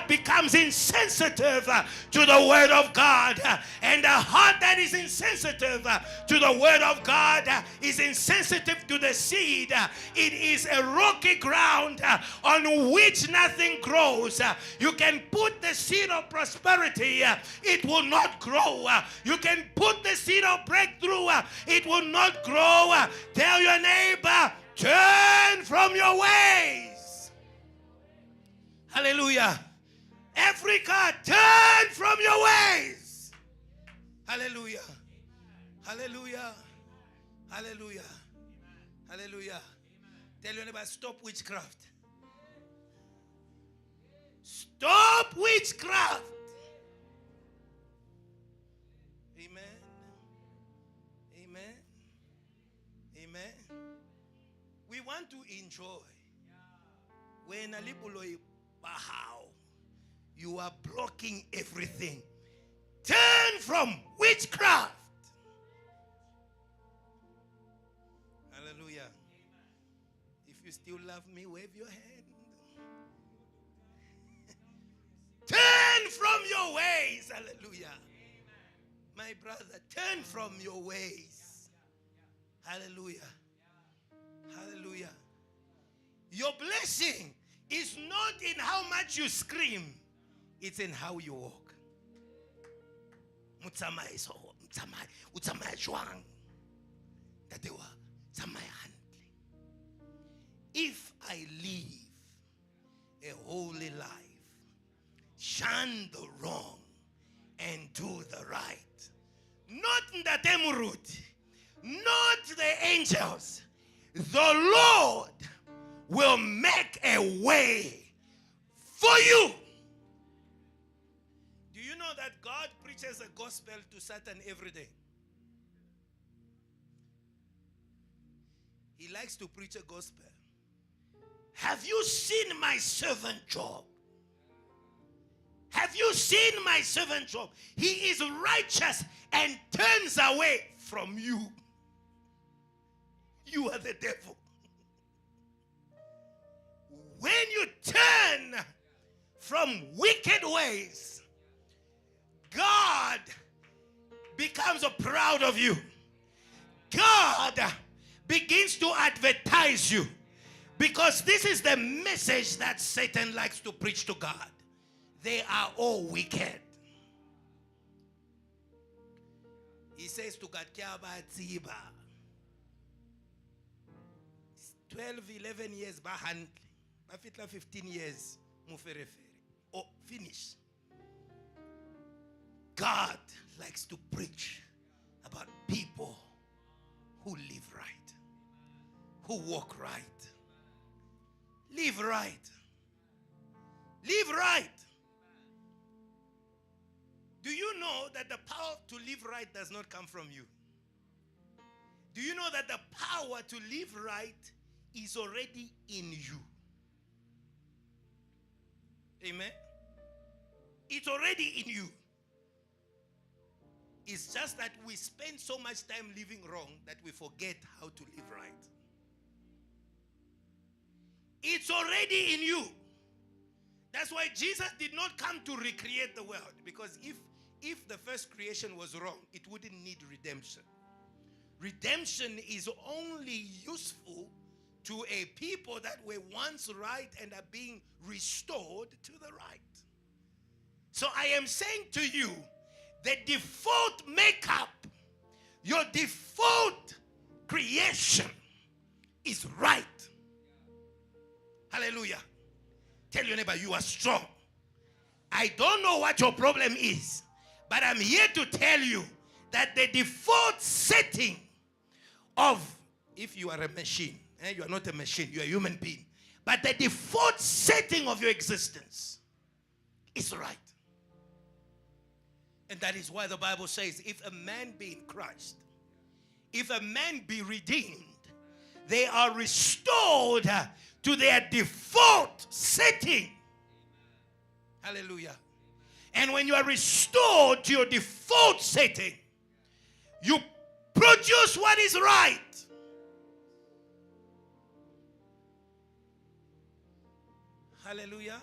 Speaker 2: becomes insensitive to the word of God. And the heart that is insensitive to the word of God is insensitive to the seed. It is a rocky ground on which nothing grows. You can put the seed of prosperity, it will not grow. You can put the seed of breakthrough, it will not grow. Tell your neighbor, turn from your ways. Hallelujah. Africa, turn from your ways. Hallelujah. Hallelujah. Hallelujah. Hallelujah. Tell your neighbor, stop witchcraft. Stop witchcraft. Amen. Amen. Amen. We want to enjoy. When alipuloi bahao, you are blocking everything. Turn from witchcraft. Hallelujah. If you still love me, wave your hand. Turn from your ways. Hallelujah. My brother, turn from your ways. Hallelujah. Hallelujah. Your blessing is not in how much you scream. It's in how you walk. If I live a holy life, shun the wrong and do the right, not the Temurut, not the angels, the Lord will make a way for you. Do you know that God preaches a gospel to Satan every day? He likes to preach a gospel. Have you seen my servant Job? Have you seen my servant Job? He is righteous and turns away from you. You are the devil. When you turn from wicked ways, God becomes proud of you. God begins to advertise you, because this is the message that Satan likes to preach to God. They are all wicked. He says to God, 12, 11 years behind, 15 years, oh, finish. God likes to preach about people who live right, who walk right. Live right. Live right. Do you know that the power to live right does not come from you? Do you know that the power to live right is already in you? Amen? It's already in you. It's just that we spend so much time living wrong that we forget how to live right. It's already in you. That's why Jesus did not come to recreate the world. Because if the first creation was wrong, it wouldn't need redemption. Redemption is only useful to a people that were once right and are being restored to the right. So I am saying to you, the default makeup, your default creation is right. Hallelujah. Tell your neighbor, you are strong. I don't know what your problem is, but I'm here to tell you that the default setting of, if you are a machine, you are not a machine, you are a human being, but the default setting of your existence is right. And that is why the Bible says, if a man be in Christ, if a man be redeemed, they are restored to their default setting. Hallelujah. And when you are restored to your default setting, you produce what is right. Hallelujah.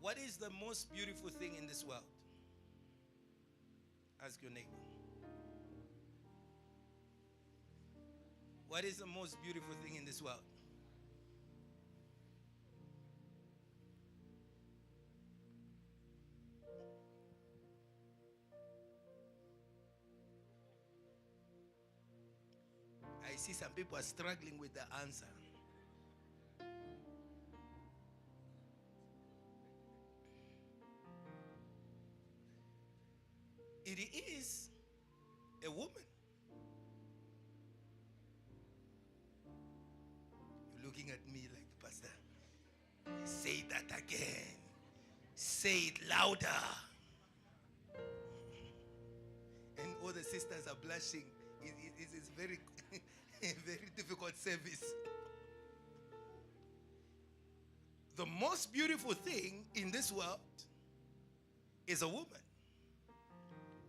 Speaker 2: What is the most beautiful thing in this world? Ask your neighbor. What is the most beautiful thing in this world? I see some people are struggling with the answer. It is a woman. You're looking at me like, Pastor, say that again. Say it louder. And all the sisters are blushing. It's very, very difficult service. The most beautiful thing in this world is a woman.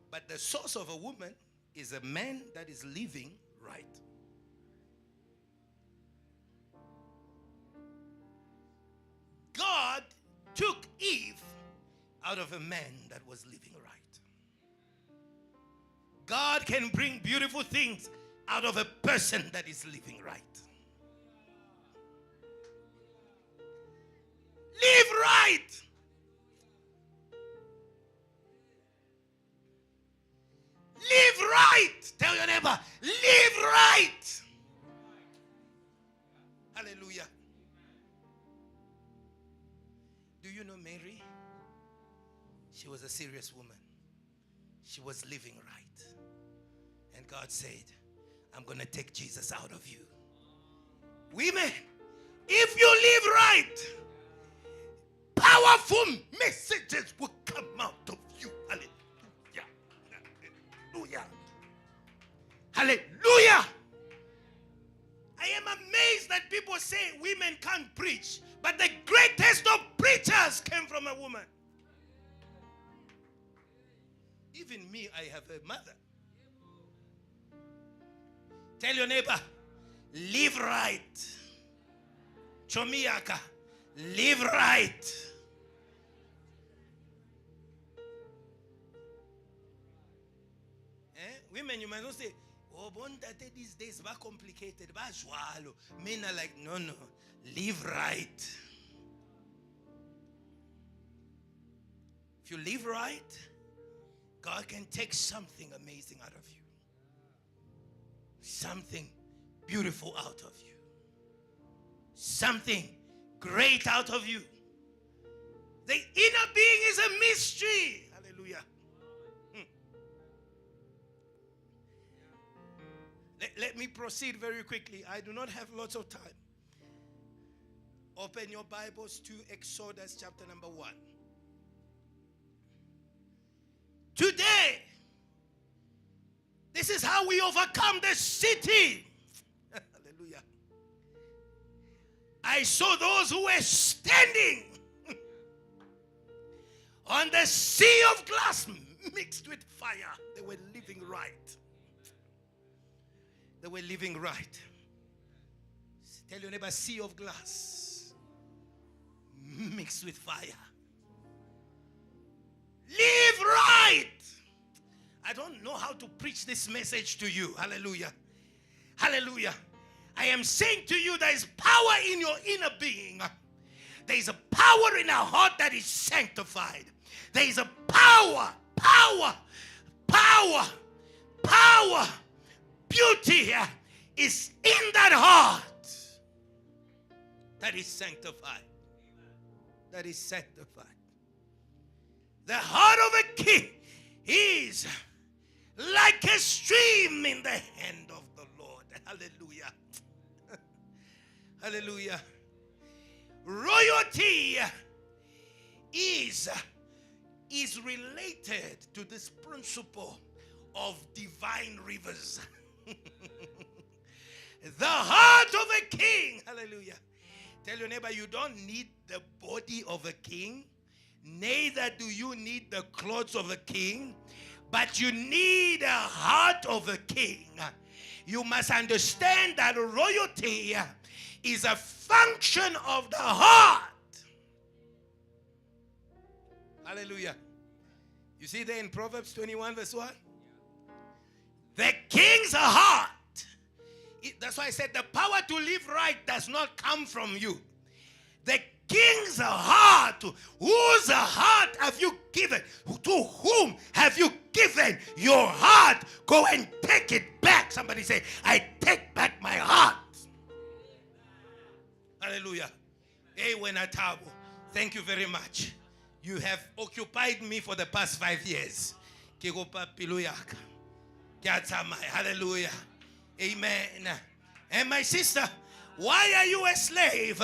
Speaker 2: But the source of a woman is a man that is living right. God took Eve out of a man that was living right. God can bring beautiful things out of a person that is living right. Live right. Live right. Tell your neighbor, live right. Hallelujah. Do you know Mary? She was a serious woman. She was living right. And God said, I'm going to take Jesus out of you. Women, if you live right, powerful messages will come out of you. Hallelujah. Hallelujah. Hallelujah. I am amazed that people say women can't preach, but the greatest of preachers came from a woman. Even me, I have a mother. Tell your neighbor, live right. Chomiaka, live right. Women, you might not say, oh, bondate these days are complicated. Men are like, no, live right. If you live right, God can take something amazing out of you. Something beautiful out of you. Something great out of you. The inner being is a mystery. Hallelujah. Let me proceed very quickly. I do not have lots of time. Open your Bibles to Exodus chapter number 1. Today, this is how we overcome the city. Hallelujah. I saw those who were standing on the sea of glass mixed with fire. They were living right. They were living right. Tell your neighbor, sea of glass mixed with fire. Live right. I don't know how to preach this message to you. Hallelujah. Hallelujah. I am saying to you, there is power in your inner being. There is a power in our heart that is sanctified. There is a power. Beauty is in that heart that is sanctified. That is sanctified. The heart of a king is like a stream in the hand of the Lord. Hallelujah. Hallelujah. Royalty is related to this principle of divine rivers. The heart of a king. Hallelujah. Tell your neighbor, you don't need the body of a king. Neither do you need the clothes of a king. But you need a heart of a king. You must understand that royalty is a function of the heart. Hallelujah. You see there in Proverbs 21 verse 1? The king's heart. That's why I said the power to live right does not come from you. The king's heart. Whose heart have you given? To whom have you given your heart? Go and take it back. Somebody say, I take back my heart. Hallelujah. Thank you very much. You have occupied me for the past 5 years. Hallelujah. Amen. And my sister, why are you a slave?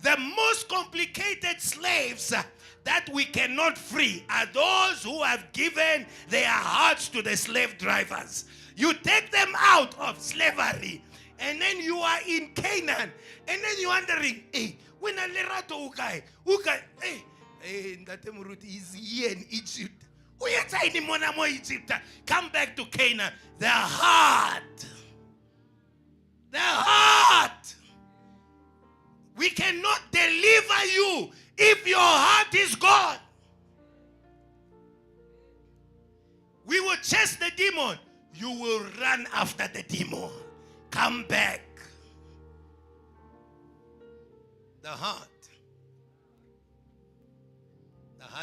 Speaker 2: The most complicated slaves that we cannot free are those who have given their hearts to the slave drivers. You take them out of slavery, and then you are in Canaan, and then you're wondering, hey, when a lerato ukai, hey, is here in Egypt. Come back to Canaan. The heart. We cannot deliver you if your heart is gone. We will chase the demon. You will run after the demon. Come back. The heart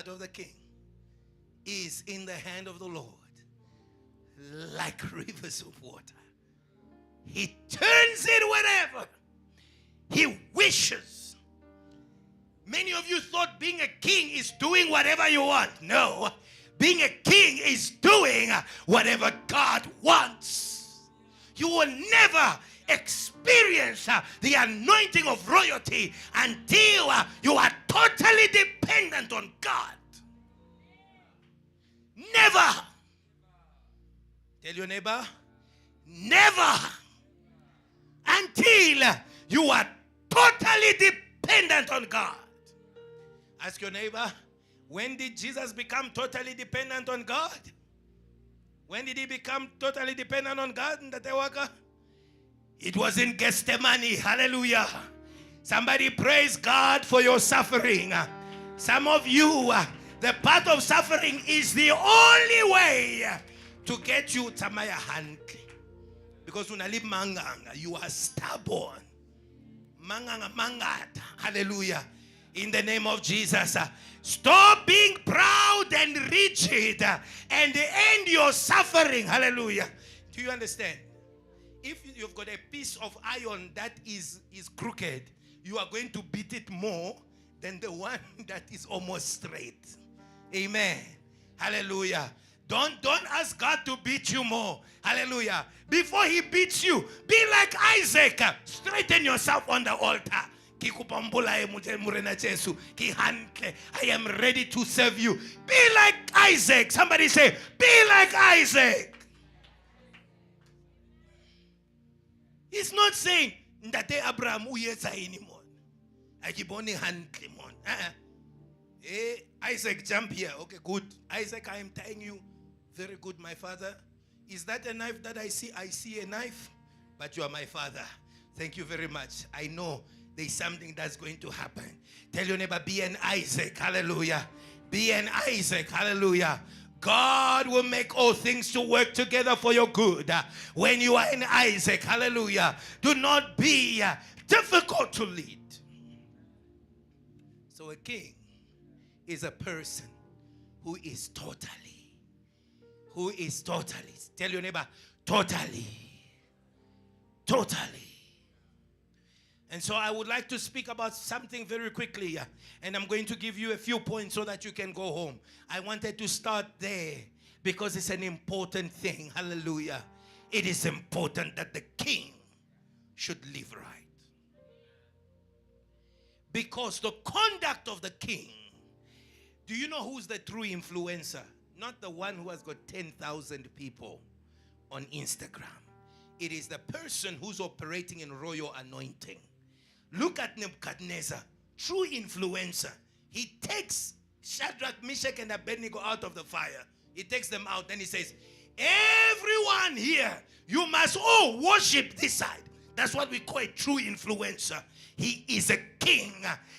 Speaker 2: of the king is in the hand of the Lord like rivers of water. He turns it wherever he wishes. Many of you thought being a king is doing whatever you want. No, being a king is doing whatever God wants. You will never experience the anointing of royalty until you are totally dependent on God. Never. Tell your neighbor, Never. Until you are totally dependent on God. Ask your neighbor, when did Jesus become totally dependent on God? When did he become totally dependent on God? It was in Gethsemane. Hallelujah. Somebody praise God for your suffering. Some of you, the path of suffering is the only way to get you Tamaya hand. Because when I live manganga, you are stubborn. Manganga mangata. Hallelujah. In the name of Jesus. Stop being proud and rigid and end your suffering. Hallelujah. Do you understand? If you've got a piece of iron that is crooked, you are going to beat it more than the one that is almost straight. Amen. Hallelujah. Don't ask God to beat you more. Hallelujah. Before he beats you, be like Isaac. Straighten yourself on the altar. I am ready to serve you. Be like Isaac. Somebody say, be like Isaac. He's not saying that Abraham anymore. I keep on hand. Isaac, jump here. Okay, good. Isaac, I am telling you. Very good, my father. Is that a knife that I see? I see a knife, but you are my father. Thank you very much. I know there's something that's going to happen. Tell your neighbor, be an Isaac. Hallelujah. Be an Isaac. Hallelujah. God will make all things to work together for your good. When you are an Isaac. Hallelujah. Do not be difficult to lead. So a king is a person who is totally. Tell your neighbor, totally. And so I would like to speak about something very quickly. And I'm going to give you a few points so that you can go home. I wanted to start there because it's an important thing. Hallelujah. It is important that the king should live right. Because the conduct of the king, do you know who's the true influencer? Not the one who has got 10,000 people on Instagram. It is the person who's operating in royal anointing. Look at Nebuchadnezzar, true influencer. He takes Shadrach, Meshach, and Abednego out of the fire. He takes them out and he says, everyone here, you must all worship this side. That's what we call a true influencer. He is a king.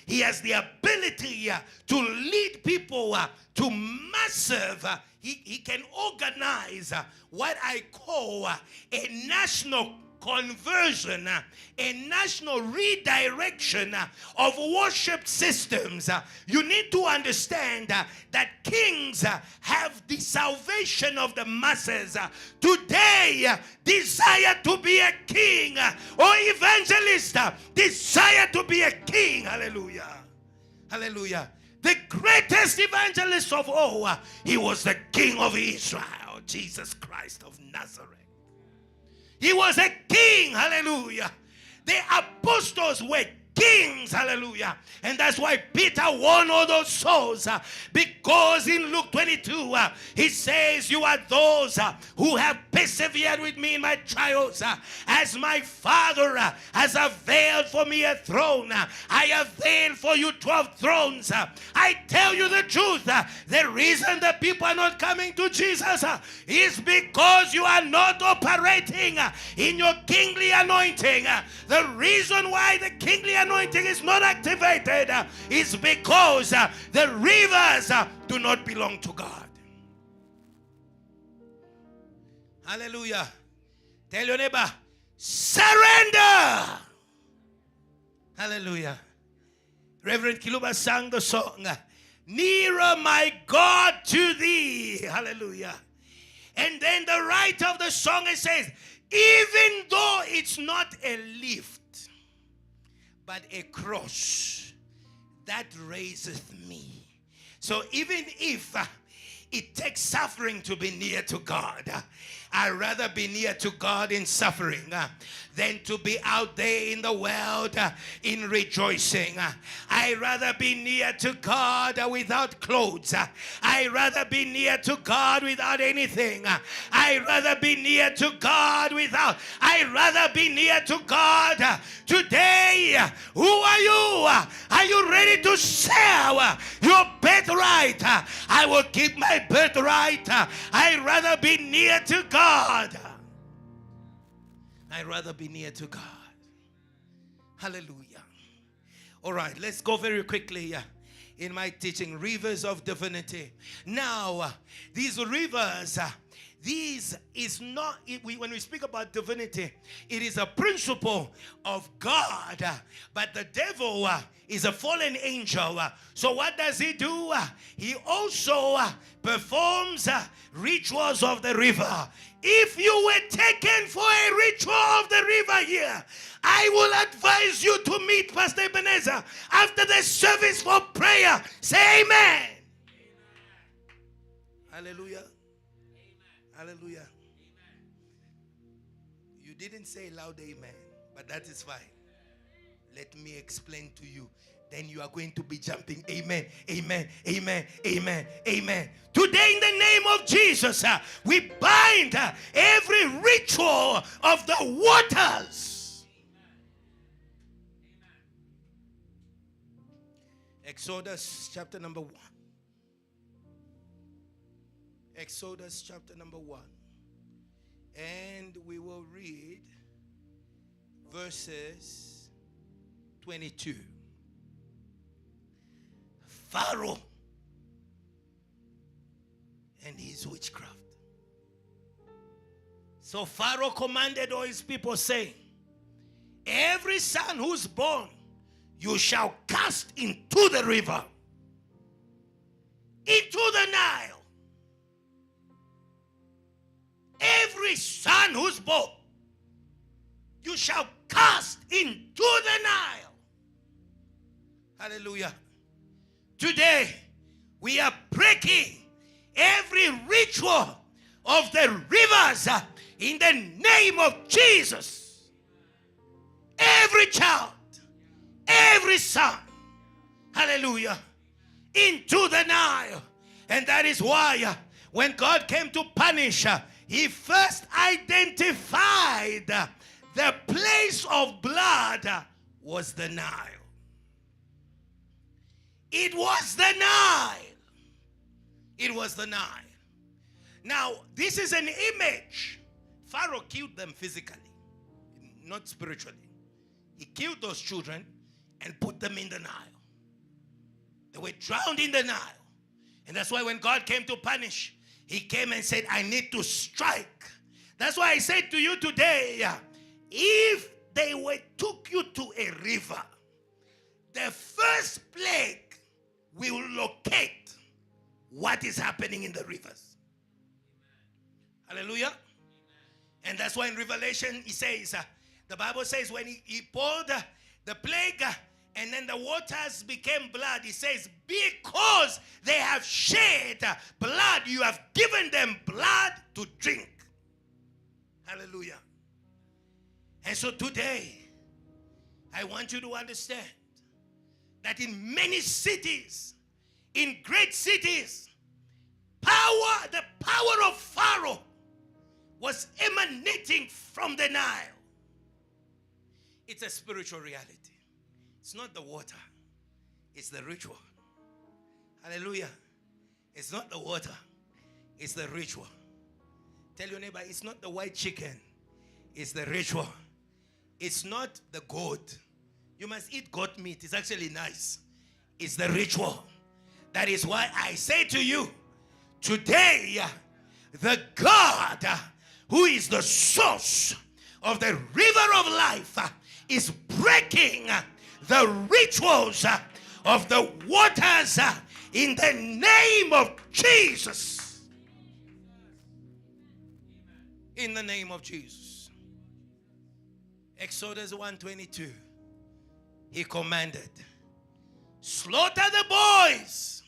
Speaker 2: He has the ability to lead people to massive. He can organize what I call a national conversion, a national redirection of worship systems. You need to understand that kings have the salvation of the masses. Today, desire to be a king or evangelist, desire to be a king. Hallelujah. Hallelujah. The greatest evangelist of all, he was the King of Israel, Jesus Christ of Nazareth. He was a king, hallelujah. The apostles were kings, hallelujah. And that's why Peter won all those souls, because in Luke 22 he says, you are those who have persevered with me in my trials, as my Father has availed for me a throne, I avail for you 12 thrones. I tell you the truth, the reason the people are not coming to Jesus is because you are not operating in your kingly anointing. The reason why the kingly anointing is not activated is because the rivers do not belong to God. Hallelujah. Tell your neighbor, surrender. Hallelujah. Reverend Kiluba sang the song, nearer my God to thee. Hallelujah. And then the right of the song, it says, even though it's not a lift, but a cross that raiseth me. So even if it takes suffering to be near to God, I'd rather be near to God in suffering than to be out there in the world in rejoicing. I'd rather be near to God without clothes. I'd rather be near to God without anything. I'd rather be near to God I'd rather be near to God. Today, who are you? Are you ready to sell your birthright? I will keep my birthright. I'd rather be near to God. I'd rather be near to God. Hallelujah. All right, let's go very quickly in my teaching. Rivers of divinity. Now, these rivers, these is not, when we speak about divinity, it is a principle of God, but the devil is a fallen angel. So what does he do? He also performs rituals of the river. If you were taken for a ritual of the river here, I will advise you to meet Pastor Ebenezer after the service for prayer. Say amen. Hallelujah. Hallelujah. You didn't say loud amen, but that is fine. Let me explain to you. Then you are going to be jumping. Amen, amen, amen, amen, amen. Today in the name of Jesus, we bind every ritual of the waters. Exodus chapter number 1. Exodus chapter number 1. And we will read verses 22. Pharaoh and his witchcraft. So Pharaoh commanded all his people, saying, every son who's born, you shall cast into the river, into the Nile. Every son who's born, you shall cast into the Nile. Hallelujah. Today, we are breaking every ritual of the rivers in the name of Jesus. Every child, every son, hallelujah, into the Nile. And that is why when God came to punish, he first identified the place of blood was the Nile. It was the Nile. It was the Nile. Now, this is an image. Pharaoh killed them physically, not spiritually. He killed those children and put them in the Nile. They were drowned in the Nile. And that's why when God came to punish, he came and said, I need to strike. That's why I said to you today, if they took you to a river, the first plague will locate what is happening in the rivers. Hallelujah. And that's why in Revelation he says, the Bible says when he poured the plague and then the waters became blood, he says, because they have shed blood, you have given them blood to drink. Hallelujah. And so today, I want you to understand that in many cities, in great cities, the power of Pharaoh was emanating from the Nile. It's a spiritual reality. It's not the water. It's the ritual. Hallelujah. It's not the water. It's the ritual. Tell your neighbor, it's not the white chicken. It's the ritual. It's not the goat. You must eat goat meat. It's actually nice. It's the ritual. That is why I say to you, today, the God who is the source of the river of life is breaking the rituals of the waters in the name of Jesus. In the name of Jesus. Exodus 1:22. He commanded, slaughter the boys.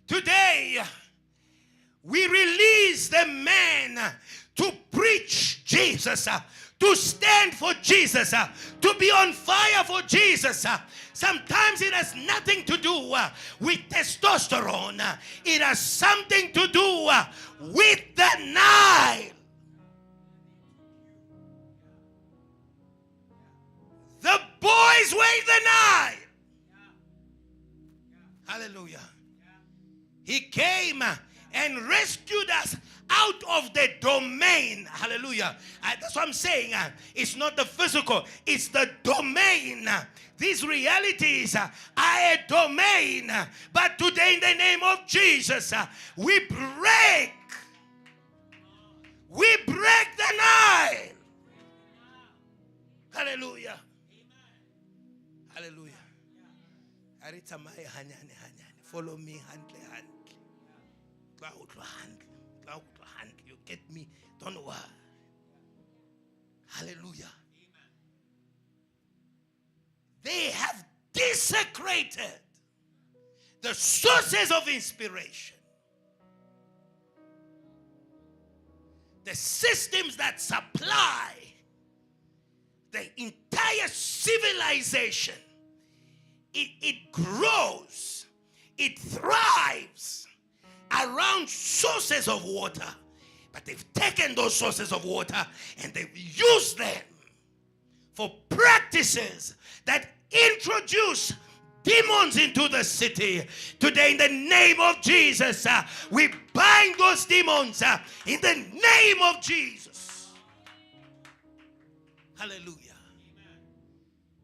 Speaker 2: Today, we release the men to preach Jesus, to stand for Jesus, to be on fire for Jesus. Sometimes it has nothing to do with testosterone. It has something to do with the Nile. The boys wave the Nile. Hallelujah. He came and rescued us out of the domain. Hallelujah. That's what I'm saying. It's not the physical, it's the domain. These realities are a domain. But today, in the name of Jesus, we break the Nile. Hallelujah. Hallelujah. Follow me, handle. You get me? Don't worry. Hallelujah. They have desecrated the sources of inspiration, the systems that supply the entire civilization. It grows, it thrives around sources of water. But they've taken those sources of water and they've used them for practices that introduce demons into the city. Today, in the name of Jesus, we bind those demons in the name of Jesus. Hallelujah.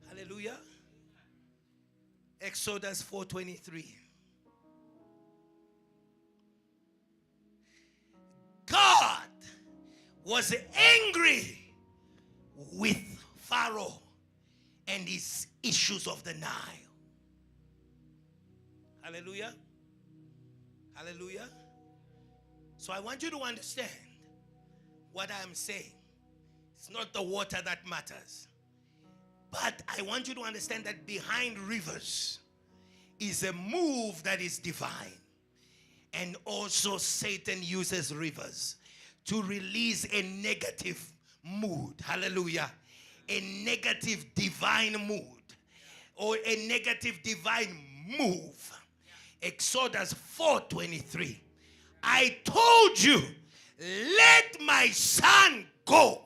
Speaker 2: Hallelujah. Exodus 4:23. God was angry with Pharaoh and his issues of the Nile. Hallelujah. Hallelujah. So I want you to understand what I am saying. It's not the water that matters. But I want you to understand that behind rivers is a move that is divine. And also Satan uses rivers to release a negative mood. Hallelujah. A negative divine mood. Or a negative divine move. Exodus 4:23. I told you, let my son go,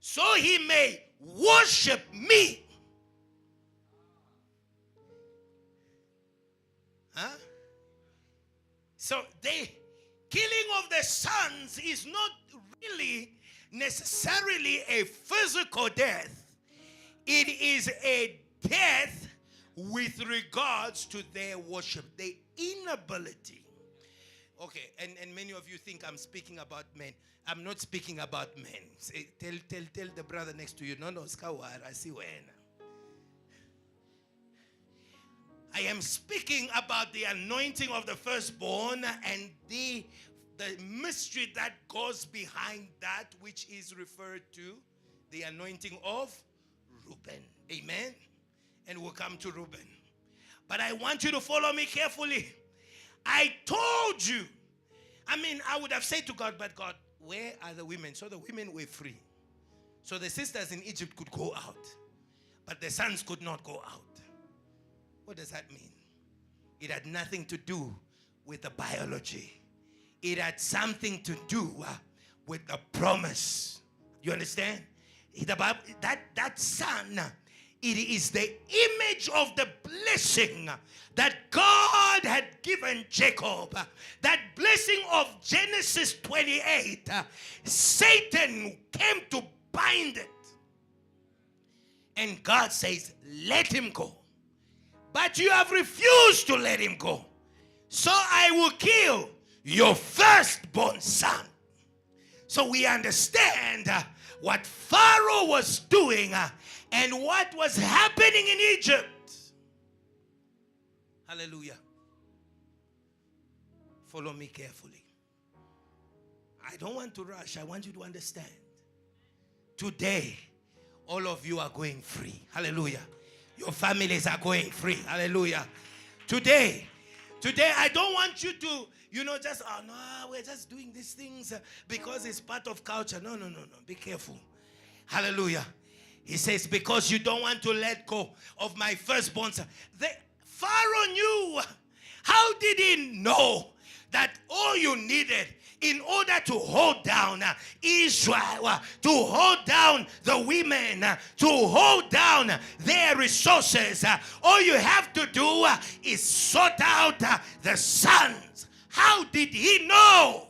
Speaker 2: so he may worship me. So the killing of the sons is not really necessarily a physical death. It is a death with regards to their worship, the inability. Okay, and many of you think I'm speaking about men. I'm not speaking about men. Say, tell the brother next to you, no, skawara, I see when. I am speaking about the anointing of the firstborn and the mystery that goes behind that, which is referred to the anointing of Reuben. Amen. And we'll come to Reuben. But I want you to follow me carefully. I told you. I would have said to God, but God, where are the women? So the women were free. So the sisters in Egypt could go out. But the sons could not go out. What does that mean? It had nothing to do with the biology. It had something to do with the promise. You understand? The Bible, that son, it is the image of the blessing that God had given Jacob. That blessing of Genesis 28. Satan came to bind it. And God says, let him go. But you have refused to let him go. So I will kill your firstborn son. So we understand what Pharaoh was doing and what was happening in Egypt. Hallelujah. Follow me carefully. I don't want to rush. I want you to understand. Today, all of you are going free. Hallelujah. Your families are going free. Hallelujah. Today, Today, I don't want you to, just, oh no, we're just doing these things because it's part of culture. No. Be careful. Hallelujah. He says, because you don't want to let go of my firstborn son. Pharaoh knew. How did he know that all you needed in order to hold down Israel, to hold down the women, to hold down their resources, all you have to do is sort out the sons? How did he know?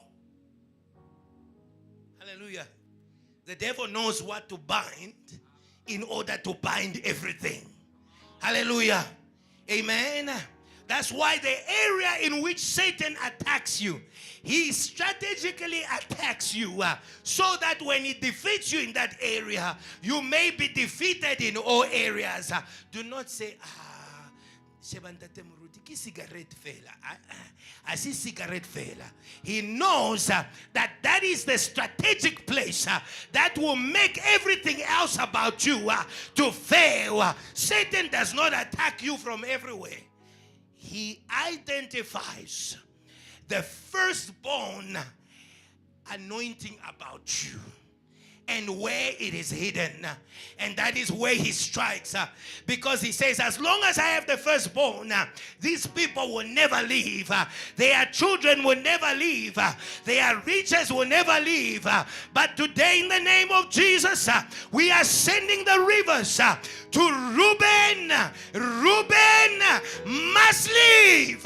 Speaker 2: Hallelujah. The devil knows what to bind in order to bind everything. Hallelujah. Amen. That's why the area in which Satan attacks you, he strategically attacks you so that when he defeats you in that area, you may be defeated in all areas. Do not say, cigarette fela. I see cigarette fela. He knows that is the strategic place that will make everything else about you to fail. Satan does not attack you from everywhere. He identifies the firstborn anointing about you and where it is hidden. And that is where he strikes. Because he says, as long as I have the firstborn, these people will never leave. Their children will never leave. Their riches will never leave. But today, in the name of Jesus, we are sending the rivers to Reuben. Reuben must leave.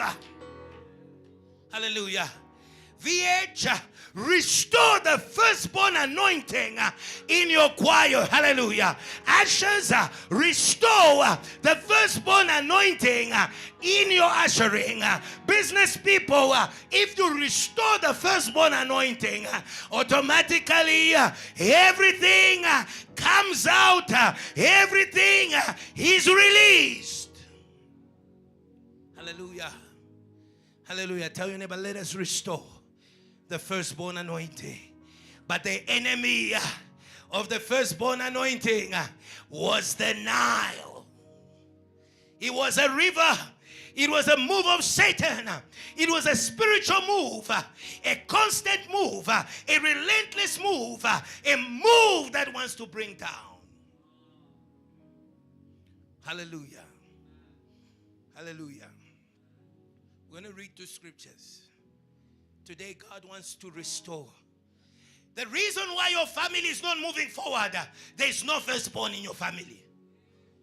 Speaker 2: Hallelujah. VH, restore the firstborn anointing in your choir. Hallelujah. Ashes, restore the firstborn anointing in your ushering. Business people, if you restore the firstborn anointing, automatically everything comes out. Everything is released. Hallelujah. Hallelujah. Tell your neighbor, let us restore the firstborn anointing. But the enemy of the firstborn anointing was the Nile. It was a river. It was a move of Satan. It was a spiritual move, a constant move, a relentless move, a move that wants to bring down. Hallelujah. Hallelujah. We're going to read two scriptures. Today, God wants to restore. The reason why your family is not moving forward, there is no firstborn in your family.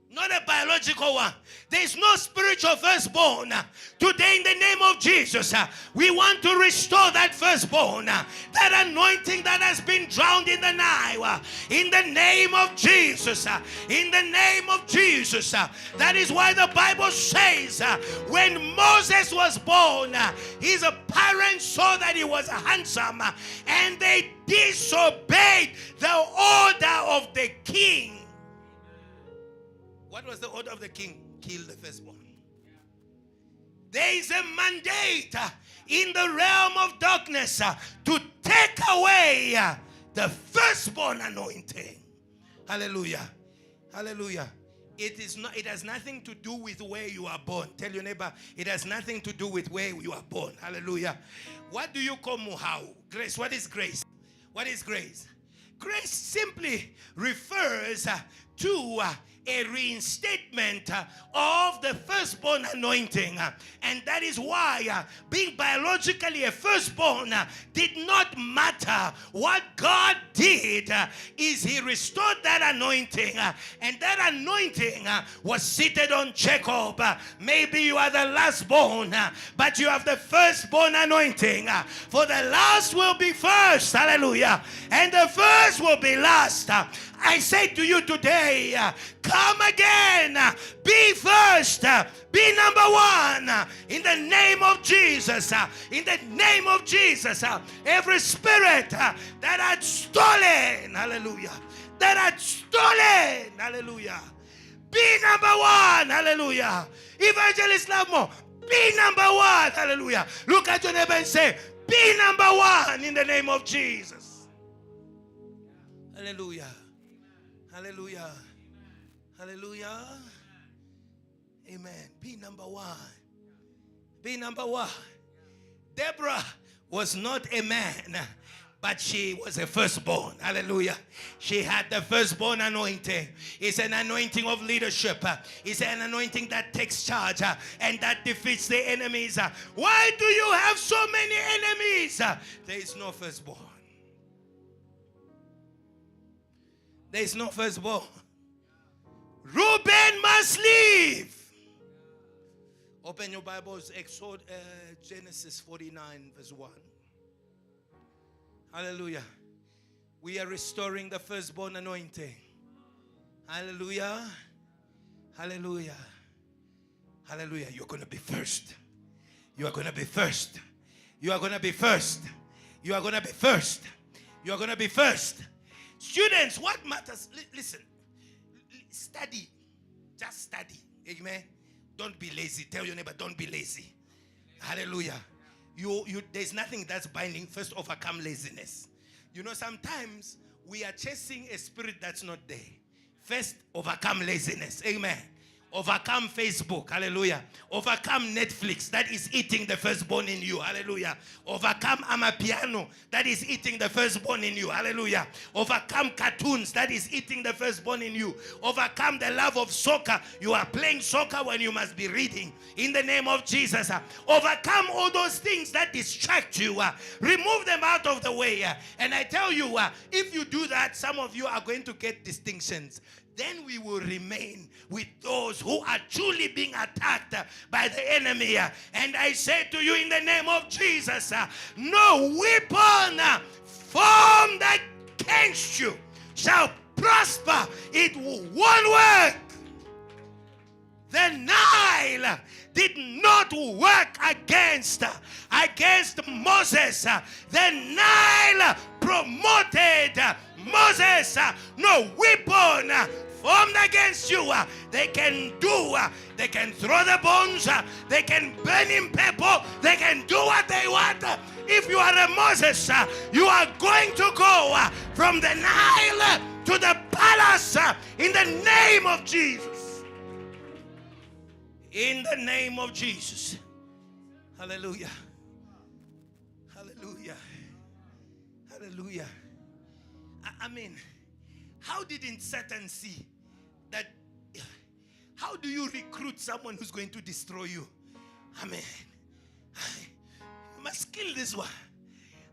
Speaker 2: Not a biological one. There is no spiritual firstborn. Today, in the name of Jesus, we want to restore that firstborn, that anointing that has been drowned in the Nile. In the name of Jesus. In the name of Jesus. That is why the Bible says when Moses was born, his parents saw that he was handsome and they disobeyed the order of the king. What was the order of the king? Kill the firstborn. There is a mandate in the realm of darkness to take away the firstborn anointing. Hallelujah. Hallelujah. It has nothing to do with where you are born. Tell your neighbor, it has nothing to do with where you are born. Hallelujah. What do you call muhau? Grace. What is grace? What is grace? Grace simply refers to a reinstatement of the firstborn anointing. And that is why being biologically a firstborn did not matter. What God did is he restored that anointing. And that anointing was seated on Jacob. Maybe you are the lastborn, but you have the firstborn anointing. For the last will be first. Hallelujah. And the first will be last. I say to you today, come again, be first, be number one, in the name of Jesus, in the name of Jesus. Every spirit that had stolen, hallelujah, that had stolen, hallelujah, be number one, hallelujah. Evangelist Lamo, be number one, hallelujah. Look at your neighbor and say, be number one in the name of Jesus. Hallelujah. Hallelujah. Hallelujah. Amen. Be number one. Be number one. Deborah was not a man, but she was a firstborn. Hallelujah. She had the firstborn anointing. It's an anointing of leadership. It's an anointing that takes charge and that defeats the enemies. Why do you have so many enemies? There is no firstborn. There is no firstborn. Reuben must leave. Open your Bibles, Genesis 49, verse 1. Hallelujah. We are restoring the firstborn anointing. Hallelujah. Hallelujah. Hallelujah. You're going to be first. You are going to be first. You are going to be first. You are going to be first. You are going to be first. Students, what matters? Listen. Study. Just study. Amen. Don't be lazy. Tell your neighbor, don't be lazy. Hallelujah. There's nothing that's binding. First, overcome laziness. You know, sometimes we are chasing a spirit that's not there. First, overcome laziness. Amen. Overcome Facebook. Hallelujah. Overcome Netflix that is eating the firstborn in you. Hallelujah. Overcome Amapiano that is eating the firstborn in you. Hallelujah. Overcome cartoons that is eating the firstborn in you. Overcome the love of soccer. You are playing soccer when you must be reading. In the name of Jesus. Overcome all those things that distract you. Remove them out of the way. And I tell you, if you do that, some of you are going to get distinctions. Then we will remain with those who are truly being attacked by the enemy. And I say to you in the name of Jesus, no weapon formed against you shall prosper. It won't work. The Nile did not work against Moses. The Nile promoted Moses. No weapon formed against you. They can throw the bones, they can burn in pepper, they can do what they want. If you are a Moses, you are going to go from the Nile to the palace in the name of Jesus. In the name of Jesus. Hallelujah. Hallelujah. Hallelujah. I mean, how didn't Satan see that? How do you recruit someone who's going to destroy you? I mean, you must kill this one.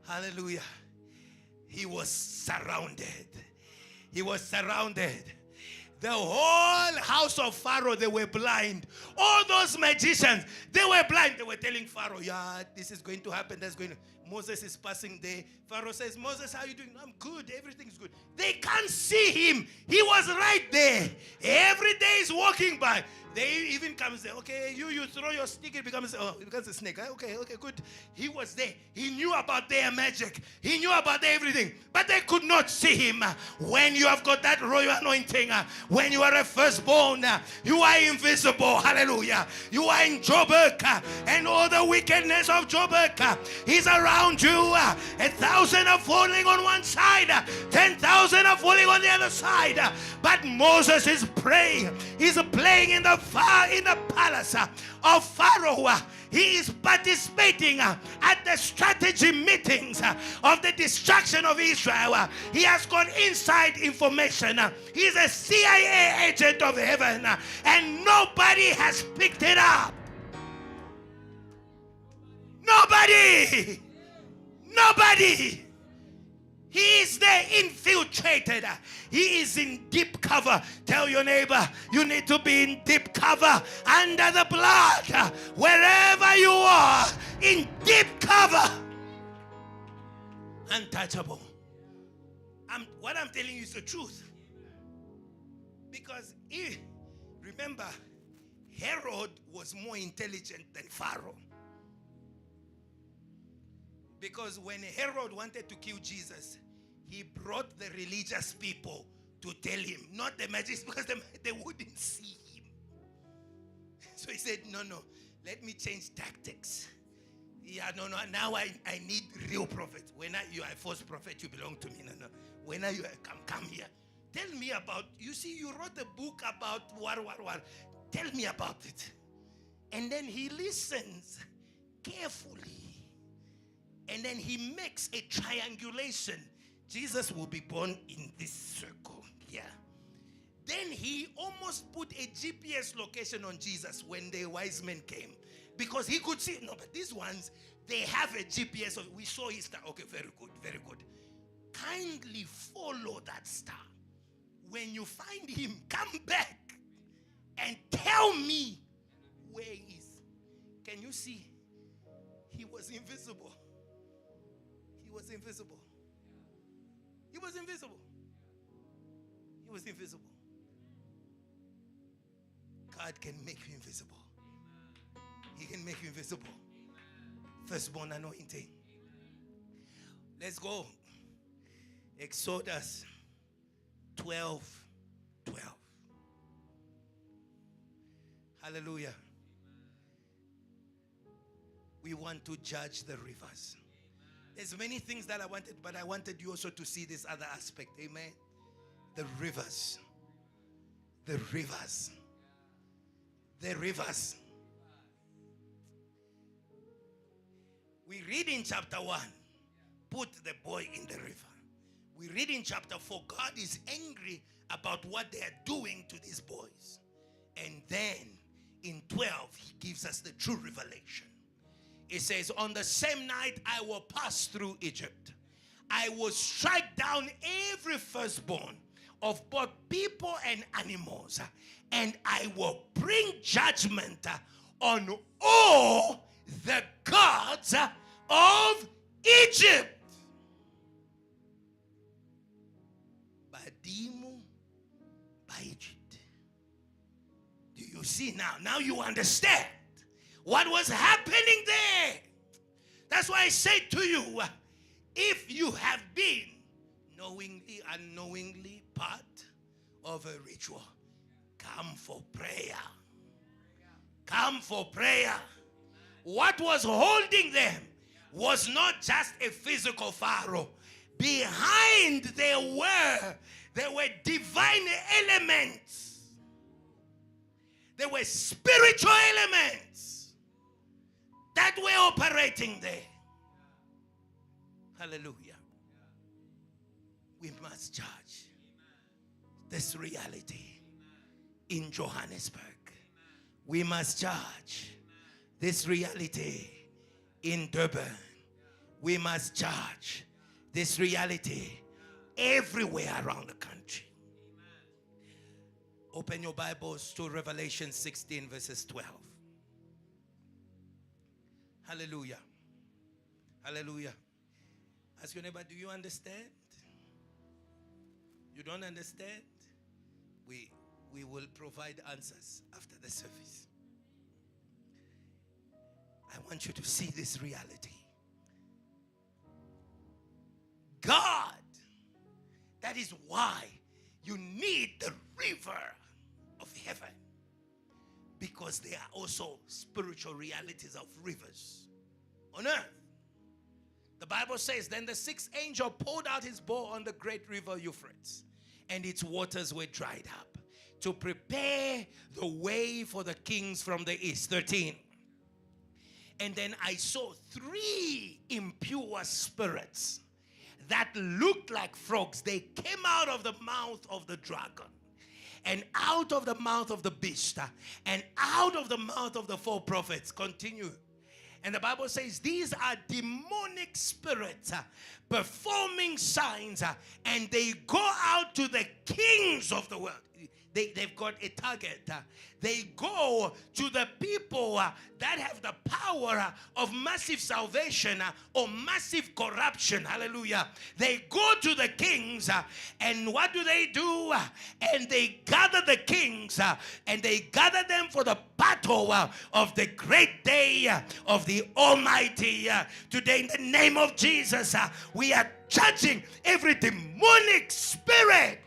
Speaker 2: Hallelujah. He was surrounded. He was surrounded. The whole house of Pharaoh, they were blind. All those magicians, they were blind. They were telling Pharaoh, yeah, this is going to happen. That's going to. Moses is passing there. Pharaoh says, Moses, how are you doing? I'm good. Everything's good. They can't see him. He was right there. Every day he's walking by. They even come and say, okay, you throw your stick, it becomes a snake. Okay, good. He was there. He knew about their magic. He knew about everything. But they could not see him. When you have got that royal anointing, when you are a firstborn, you are invisible. Hallelujah. You are in Joburg, and all the wickedness of Joburg is around you. 1,000 are falling on one side, 10,000 are falling on the other side. But Moses is praying. He's playing in the palace of Pharaoh. He is participating at the strategy meetings of the destruction of Israel. He has got inside information. He's a CIA agent of heaven, and nobody has picked it up. Nobody. He is there infiltrated. He is in deep cover. Tell your neighbor, you need to be in deep cover under the blood. Wherever you are, in deep cover. Untouchable. What I'm telling you is the truth. Because remember, Herod was more intelligent than Pharaoh. Because when Herod wanted to kill Jesus, he brought the religious people to tell him, not the magistrates, because they wouldn't see him. So he said, no, let me change tactics. Yeah, no, now I need real prophets. When you are a false prophet, you belong to me. No. When you come here. Tell me about, you see, you wrote a book about war. Tell me about it. And then he listens. carefully. And then he makes a triangulation. Jesus will be born in this circle here. Then he almost put a GPS location on Jesus when the wise men came. Because he could see, no, but these ones, they have a GPS. So we saw his star. Okay, very good, very good. Kindly follow that star. When you find him, come back and tell me where he is. Can you see? He was invisible. He was invisible. He was invisible. He was invisible. God can make you invisible. He can make you invisible. Firstborn anointing. Let's go. Exodus 12:12. Hallelujah. We want to judge the rivers. There's many things that I wanted, but I wanted you also to see this other aspect. Amen. The rivers. The rivers. The rivers. We read in chapter 1, put the boy in the river. We read in chapter 4, God is angry about what they are doing to these boys. And then in 12, he gives us the true revelation. It says, on the same night I will pass through Egypt. I will strike down every firstborn of both people and animals. And I will bring judgment on all the gods of Egypt. Badimu by Egypt. Do you see now? Now you understand what was happening there. That's why I say to you, if you have been knowingly, unknowingly part of a ritual, come for prayer. Come for prayer. What was holding them was not just a physical Pharaoh. Behind there were divine elements. There were spiritual elements that were operating there. Hallelujah. We must judge this reality in Johannesburg. We must judge this reality in Durban. We must judge this reality everywhere around the country. Open your Bibles to Revelation 16 verses 12. Hallelujah. Hallelujah. Ask your neighbor, do you understand? You don't understand? We will provide answers after the service. I want you to see this reality. God, that is why you need the river of heaven. Because there are also spiritual realities of rivers on earth. The Bible says, then the sixth angel poured out his bowl on the great river Euphrates, and its waters were dried up, to prepare the way for the kings from the east. 13. And then I saw 3 impure spirits that looked like frogs. They came out of the mouth of the dragon, and out of the mouth of the beast, and out of the mouth of the 4 prophets. Continue. And the Bible says these are demonic spirits performing signs, and they go out to the kings of the world. They've got a target. They go to the people that have the power of massive salvation or massive corruption. Hallelujah. They go to the kings, and what do? And they gather the kings, and they gather them for the battle of the great day of the Almighty. Today, in the name of Jesus, we are judging every demonic spirit.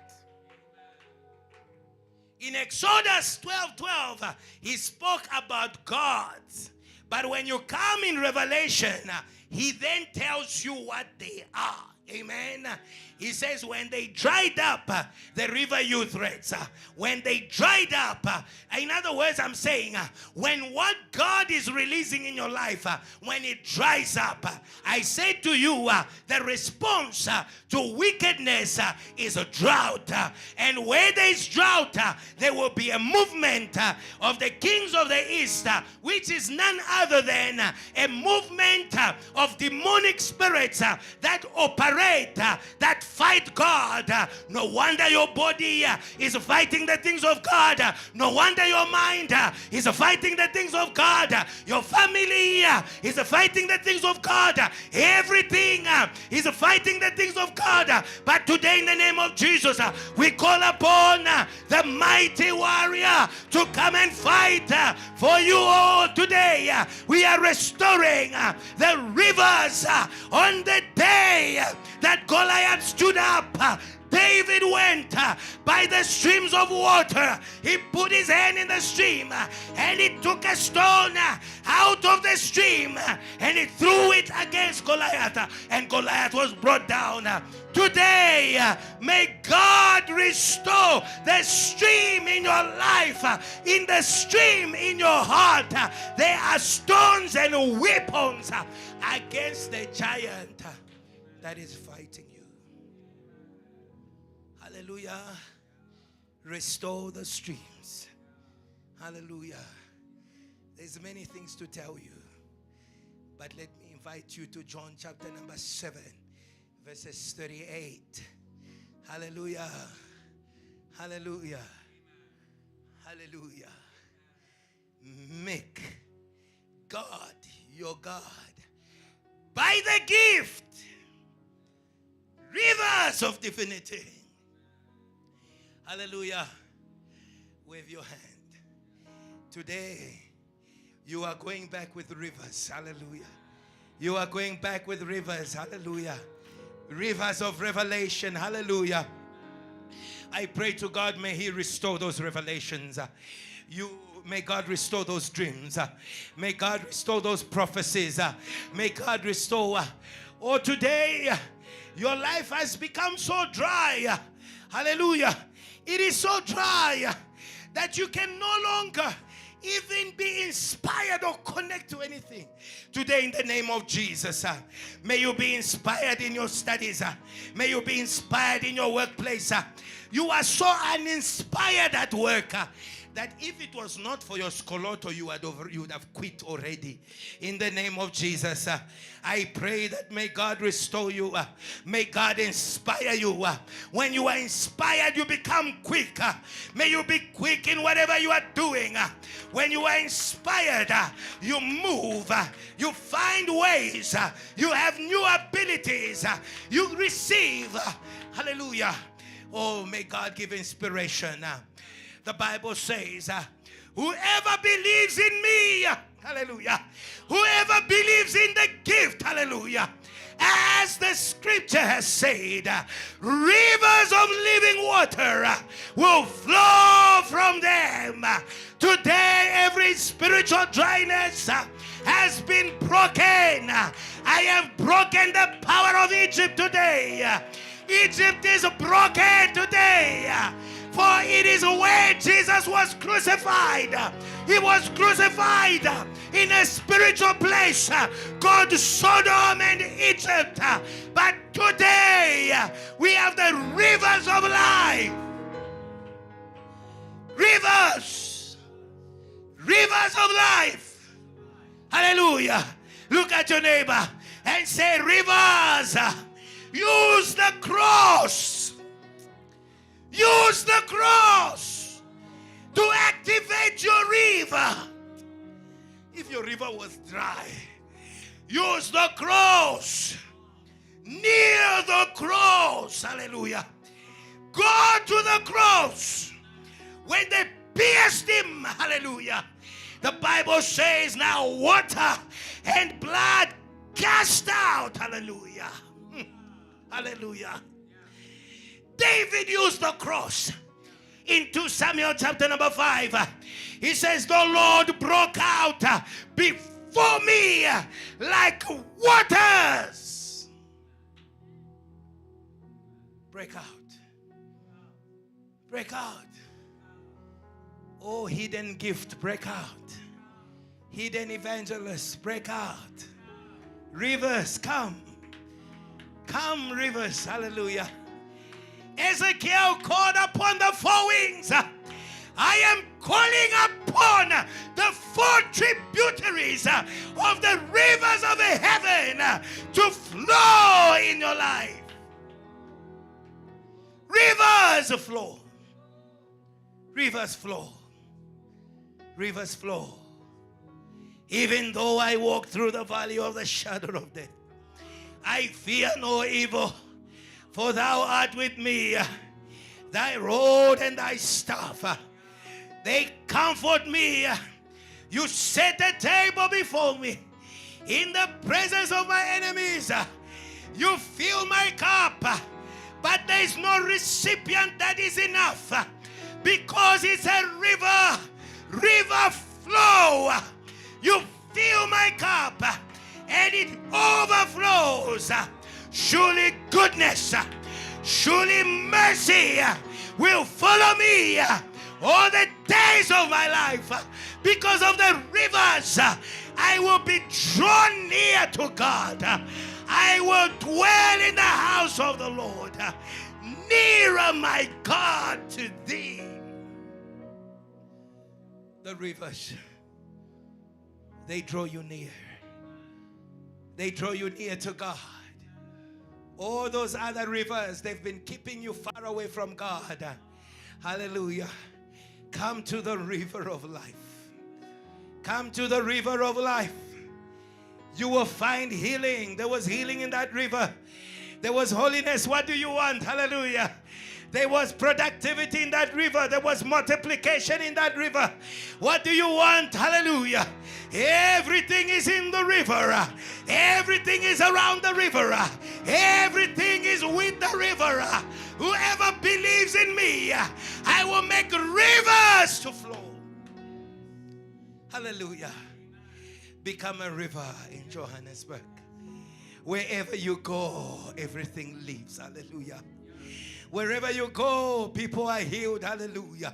Speaker 2: In Exodus 12:12, he spoke about gods. But when you come in Revelation, he then tells you what they are. Amen. He says, when they dried up the river Euphrates, when they dried up, in other words, I'm saying, when what God is releasing in your life, when it dries up, I say to you, the response to wickedness is a drought. And where there is drought, there will be a movement of the kings of the east, which is none other than a movement of demonic spirits that operate, that fight God. No wonder your body is fighting the things of God. No wonder your mind is fighting the things of God. Your family is fighting the things of God. Everything is fighting the things of God. But today, in the name of Jesus, we call upon the mighty warrior to come and fight for you all today. We are restoring the rivers on the day that Goliath stood up. David went by the streams of water. He put his hand in the stream and he took a stone out of the stream and he threw it against Goliath, and Goliath was brought down. Today, may God restore the stream in your life, in the stream in your heart. There are stones and weapons against the giant that is fighting you. Hallelujah. Restore the streams. Hallelujah. There's many things to tell you, but let me invite you to John chapter number 7, verses 38. Hallelujah. Hallelujah. Hallelujah. Make God your God by the gift, rivers of divinity. Hallelujah. Wave your hand. Today, you are going back with rivers. Hallelujah. You are going back with rivers. Hallelujah. Rivers of revelation. Hallelujah. I pray to God, may He restore those revelations. May God restore those dreams. May God restore those prophecies. May God restore. Oh, today, your life has become so dry. Hallelujah. It is so dry that you can no longer even be inspired or connect to anything. Today, in the name of Jesus, may you be inspired in your studies. May you be inspired in your workplace. You are so uninspired at work that if it was not for your scoloto, you would have quit already. In the name of Jesus, I pray that may God restore you. May God inspire you. When you are inspired, you become quick. May you be quick in whatever you are doing. When you are inspired, you move. You find ways. You have new abilities. You receive. Hallelujah. Oh, may God give inspiration. The Bible says, whoever believes in me, hallelujah, whoever believes in the gift, hallelujah, as the scripture has said, rivers of living water will flow from them. Today, every spiritual dryness has been broken. I have broken the power of Egypt today. Egypt is broken today. For it is where Jesus was crucified. He was crucified in a spiritual place called Sodom and Egypt. But today we have the rivers of life. Rivers. Rivers of life. Hallelujah. Look at your neighbor and say, rivers. Use the cross. Use the cross to activate your river. If your river was dry, use the cross. Near the cross. Hallelujah. Go to the cross. When they pierced him, hallelujah, the Bible says now water and blood cast out. Hallelujah. Hallelujah. David used the cross. In 2 Samuel chapter number 5, he says, the Lord broke out before me like waters. Break out. Break out. Oh, hidden gift, break out. Hidden evangelists, break out. Rivers, come. Come, rivers. Hallelujah. Ezekiel called upon the four winds. I am calling upon the four tributaries of the rivers of heaven to flow in your life. Rivers flow. Rivers flow. Rivers flow. Even though I walk through the valley of the shadow of death, I fear no evil, for thou art with me. Thy rod and thy staff, they comfort me. You set a table before me in the presence of my enemies. You fill my cup, but there is no recipient that is enough, because it's a river flow. You fill my cup and it overflows. Surely goodness, surely mercy will follow me all the days of my life. Because of the rivers, I will be drawn near to God. I will dwell in the house of the Lord, nearer, my God, to thee. The rivers, they draw you near. They draw you near to God. All those other rivers, they've been keeping you far away from God. Hallelujah. Come to the river of life. Come to the river of life. You will find healing. There was healing in that river. There was holiness. What do you want? Hallelujah. There was productivity in that river. There was multiplication in that river. What do you want? Hallelujah. Everything is in the river. Everything is around the river. Everything is with the river. Whoever believes in me, I will make rivers to flow. Hallelujah. Become a river in Johannesburg. Wherever you go, everything lives. Hallelujah. Wherever you go, people are healed. Hallelujah.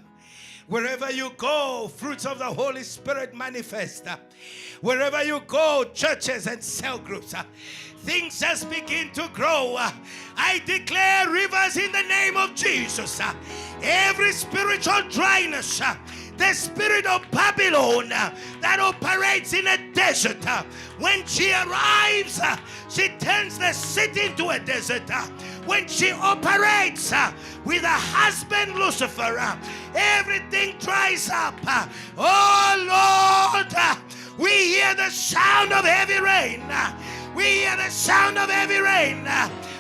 Speaker 2: Wherever you go, fruits of the Holy Spirit manifest. Wherever you go, churches and cell groups, things just begin to grow. I declare rivers in the name of Jesus. Every spiritual dryness, the spirit of Babylon that operates in a desert, when she arrives, she turns the city into a desert. When she operates with a husband Lucifer, everything dries up. Oh Lord, we hear the sound of heavy rain. We hear the sound of heavy rain.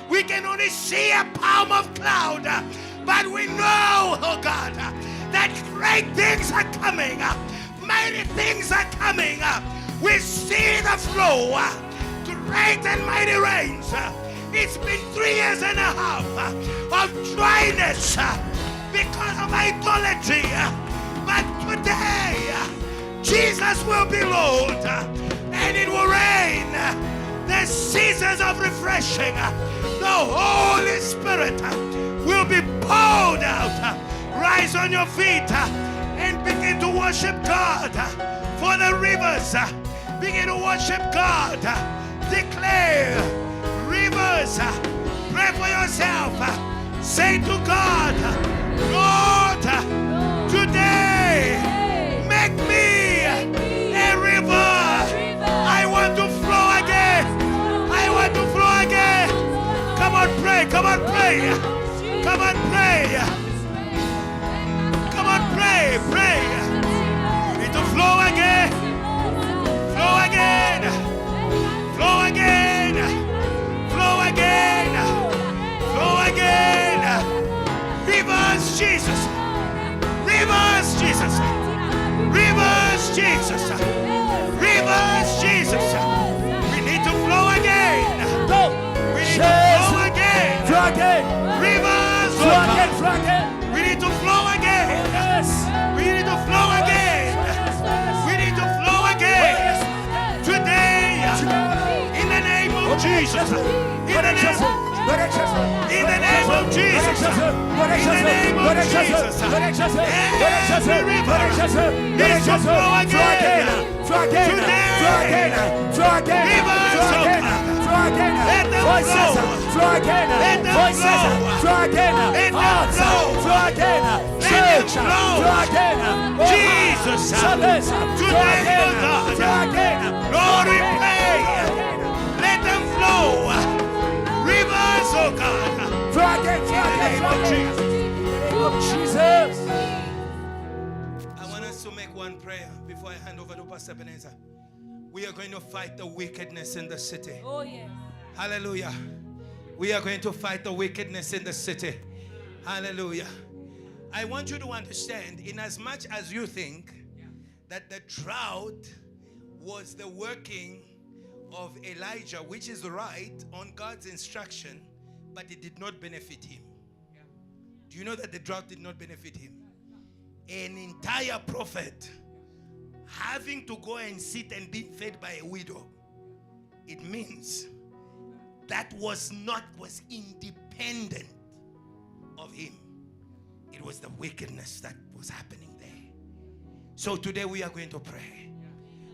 Speaker 2: We can only see a palm of cloud, but we know, oh God, that great things are coming. Mighty things are coming. We see the flow. Great and mighty rains. It's been 3 years and a half of dryness because of idolatry. But today, Jesus will be Lord, and it will rain. The seasons of refreshing, the Holy Spirit will be poured out. Rise on your feet and begin to worship God for the rivers. Begin to worship God. Declare rivers. Pray for yourself. Say to God, Lord, today make me a river. I want to flow again. I want to flow again. Come on, pray. Come on, pray. Come on, pray. Come on, pray. Pray. You need to flow again. Flow again. Flow again. Flow again. Flow again. Rivers, Jesus. Rivers, Jesus. Rivers, Jesus. Rivers, Jesus. We need to flow again. We need to flow again.
Speaker 10: Flow again.
Speaker 2: Rivers,
Speaker 10: Flow again. Flow again.
Speaker 2: we need to flow again.
Speaker 10: Yes.
Speaker 2: We need to flow again. We need to flow again. Today, in the name of Jesus. In the name of Jesus. In the name of Jesus. Every river needs to flow again. Today, rivers of God. Let them flow. Let them flow. Let them flow. Jesus. Today, oh God. Lord, we pray. Let them flow. Rivers, oh God. In the name of Jesus. I want us to make one prayer before I hand over to Pastor Ebenezer. We are going to fight the wickedness in the city.
Speaker 1: Oh, yes.
Speaker 2: Hallelujah. We are going to fight the wickedness in the city. Hallelujah. I want you to understand, in as much as you think that the drought was the working of Elijah, which is right, on God's instruction, but it did not benefit him. Do you know that the drought did not benefit him? An entire prophet having to go and sit and be fed by a widow. It means that was independent of him. It was the wickedness that was happening there. So today we are going to pray.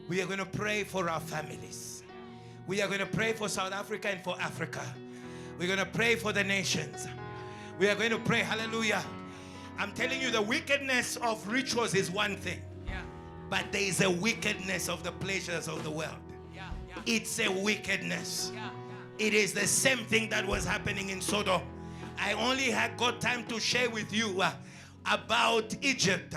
Speaker 2: We are going to pray for our families. We are going to pray for South Africa and for Africa. We're going to pray for the nations. We are going to pray. Hallelujah. I'm telling you, the wickedness of rituals is one thing. But there is a wickedness of the pleasures of the world. It's a wickedness. It is the same thing that was happening in Sodom. I only had got time to share with you about Egypt.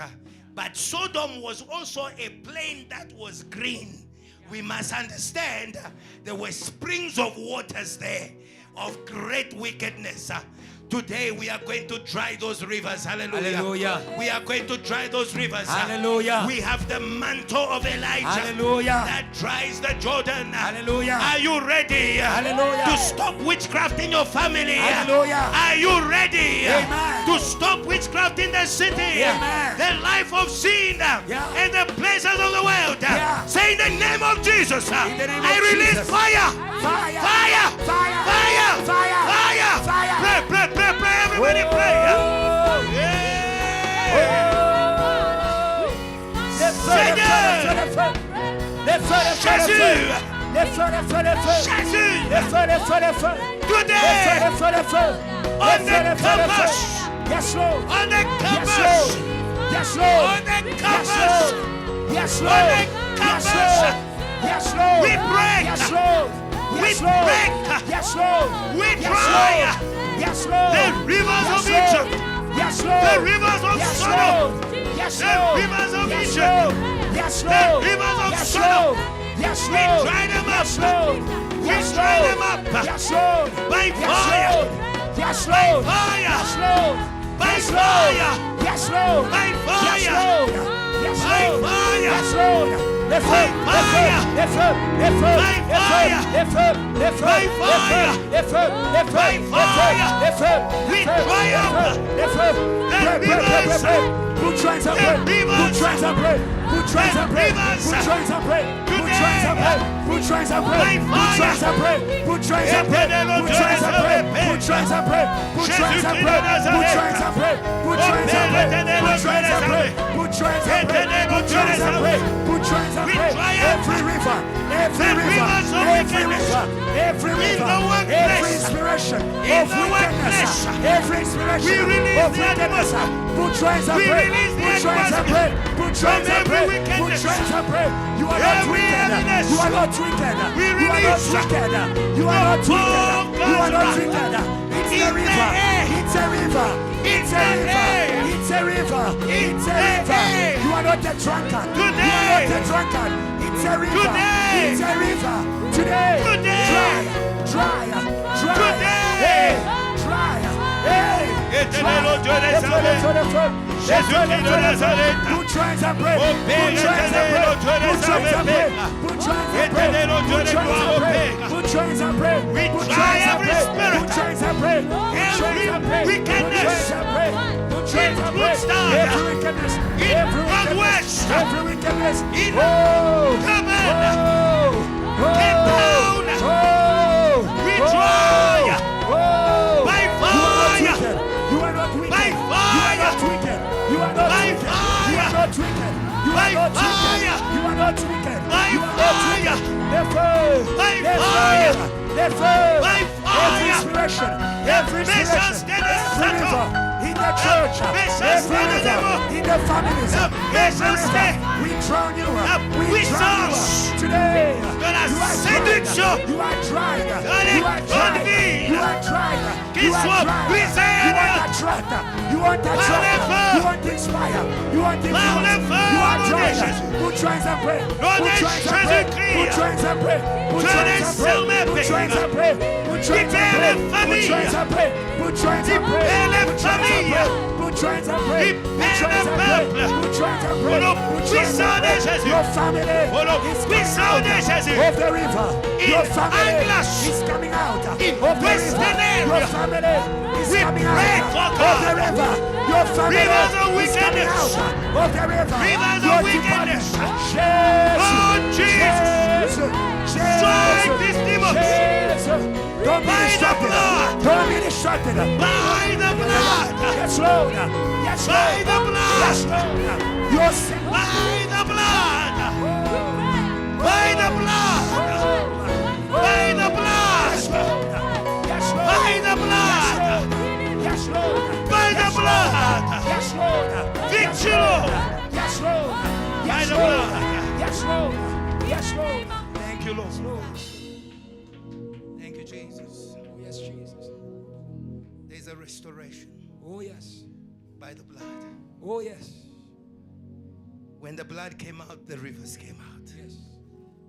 Speaker 2: But Sodom was also a plain that was green. We must understand there were springs of waters there of great wickedness. Today we are going to dry those rivers. Hallelujah. Hallelujah. We are going to dry those rivers. Hallelujah. We have the mantle of Elijah. Hallelujah. That dries the Jordan. Hallelujah. Are you ready? Hallelujah. To stop witchcraft in your family? Hallelujah. Are you ready? Amen. To stop witchcraft in the city? Amen. The life of sin and the pleasures of the world. Say in the name of Jesus. I release fire. Fire. Fire. Fire. Fire. Fire. Fire. Fire. Pray, pray, pray, pray. Everybody pray. Yes, Lord. On the campus. Yes, Lord. On the campus. Yes, Lord. On the campus. Yes, Lord. We break. Yes, Lord. We break. Yes, Lord. We dry. Yes, Lord. The rivers of Egypt. Yes, Lord. The rivers of Sodom. Yes, Lord. The rivers of Egypt. Yes, Lord. The rivers of Sodom. Yes, Lord. We dry them up. Yes, Lord. We dry them up. Yes, Lord. By fire. Yes, Lord. By fire. Yes, Lord. By fire. Yes, Lord. By fire. Yes, Lord. Yes, Lord. By fire. Yes, Lord. Lift up, lift up, lift up, lift up, lift up, lift up, lift up, lift up, lift up, lift up, we triumph, lift up, put trains up, put trains up, put trains up, put trains up, put trains up, put trains up, put trains up, put trains up, put trains up, put trains up, put trains up, put trains up, put trains up, put trains up, put trains up, put trains up, put trains up, every river, every river, every river, every river, every inspiration of wickedness, every inspiration of wickedness, put trains up, put trains up, put trains up, put trains up, you are not wicked, you are not wicked, you are not wicked, you are not wicked, you are not wicked, it's a river, it's a river, it's a river, it's a river, it's a river, you are not a drunkard, you are not a drunkard, it's a river, it's a river, today, dry, dry, dry, hey, dry, hey, Jésus qui de Nazareth, put trains and bread, put trains and bread, put trains and bread, put trains and bread, put trains and bread, we try every spirit, put trains and bread, every wickedness, put trains and bread, every wickedness, every west, every wickedness, in heaven, get down, we try by fire. You Stand firm.
Speaker 10: By
Speaker 2: Every
Speaker 10: fire.
Speaker 2: inspiration. Every
Speaker 10: Mission
Speaker 2: inspiration.
Speaker 10: stand
Speaker 2: Every
Speaker 10: settle.
Speaker 2: river in the church.
Speaker 10: Mission
Speaker 2: Every
Speaker 10: stand
Speaker 2: river
Speaker 10: settle.
Speaker 2: in the families.
Speaker 10: Mission
Speaker 2: Every river.
Speaker 10: stand.
Speaker 2: We drown you. We
Speaker 10: We
Speaker 2: drown you.
Speaker 10: saw.
Speaker 2: Today.
Speaker 10: Gonna
Speaker 2: You are
Speaker 10: send it,
Speaker 2: dried.
Speaker 10: sure.
Speaker 2: You are dried.
Speaker 10: Gonna
Speaker 2: You are dried.
Speaker 10: convene.
Speaker 2: You are dried.
Speaker 10: Guess
Speaker 2: You are
Speaker 10: what?
Speaker 2: dried.
Speaker 10: We say
Speaker 2: You
Speaker 10: it.
Speaker 2: want attract. You want attract.
Speaker 10: Powerful.
Speaker 2: You want to inspire. You want to influence.
Speaker 10: Powerful.
Speaker 2: You are dried.
Speaker 10: Nations.
Speaker 2: Put your hands and pray.
Speaker 10: No
Speaker 2: Put your
Speaker 10: nation
Speaker 2: hands and pray.
Speaker 10: is
Speaker 2: Put
Speaker 10: clear.
Speaker 2: your hands and pray. Put your hands and pray. Put your hands and pray. Put your hands and pray. Put your hands and pray. Put your hands and pray. Put your hands and pray. Put your hands and pray. Put your hands and pray. Put your hands and pray. Put your hands and pray. Your family is coming out of the river. Your family is coming out of the river. Your family is coming out of the river. Your family
Speaker 10: Rivers of
Speaker 2: is coming
Speaker 10: wickedness.
Speaker 2: out of the river.
Speaker 10: Rivers
Speaker 2: Your
Speaker 10: of wickedness.
Speaker 2: department.
Speaker 10: Oh, Jesus. Strike these demons.
Speaker 2: Don't be
Speaker 10: By the
Speaker 2: distracted.
Speaker 10: blood.
Speaker 2: Don't be distracted.
Speaker 10: By the blood.
Speaker 2: Yes, Lord. Yes,
Speaker 10: By
Speaker 2: Lord.
Speaker 10: the blood.
Speaker 2: Yes, Lord. Your sin.
Speaker 10: By the blood. By the blood. By the blood.
Speaker 2: Yes, Lord.
Speaker 10: By the blood.
Speaker 2: Yes, Lord.
Speaker 10: By the blood.
Speaker 2: Yes, Lord.
Speaker 10: Victory, Lord.
Speaker 2: Yes, Lord.
Speaker 10: By
Speaker 2: Yes,
Speaker 10: the
Speaker 2: Lord.
Speaker 10: blood.
Speaker 2: Yes, Lord. Yes, Lord.
Speaker 10: Thank you, Lord.
Speaker 2: Thank you, Jesus. Oh, yes, Jesus.
Speaker 10: There's a restoration
Speaker 2: Oh, yes.
Speaker 10: by the blood.
Speaker 2: Oh, yes.
Speaker 10: When the blood came out, the rivers came out.
Speaker 2: Yes.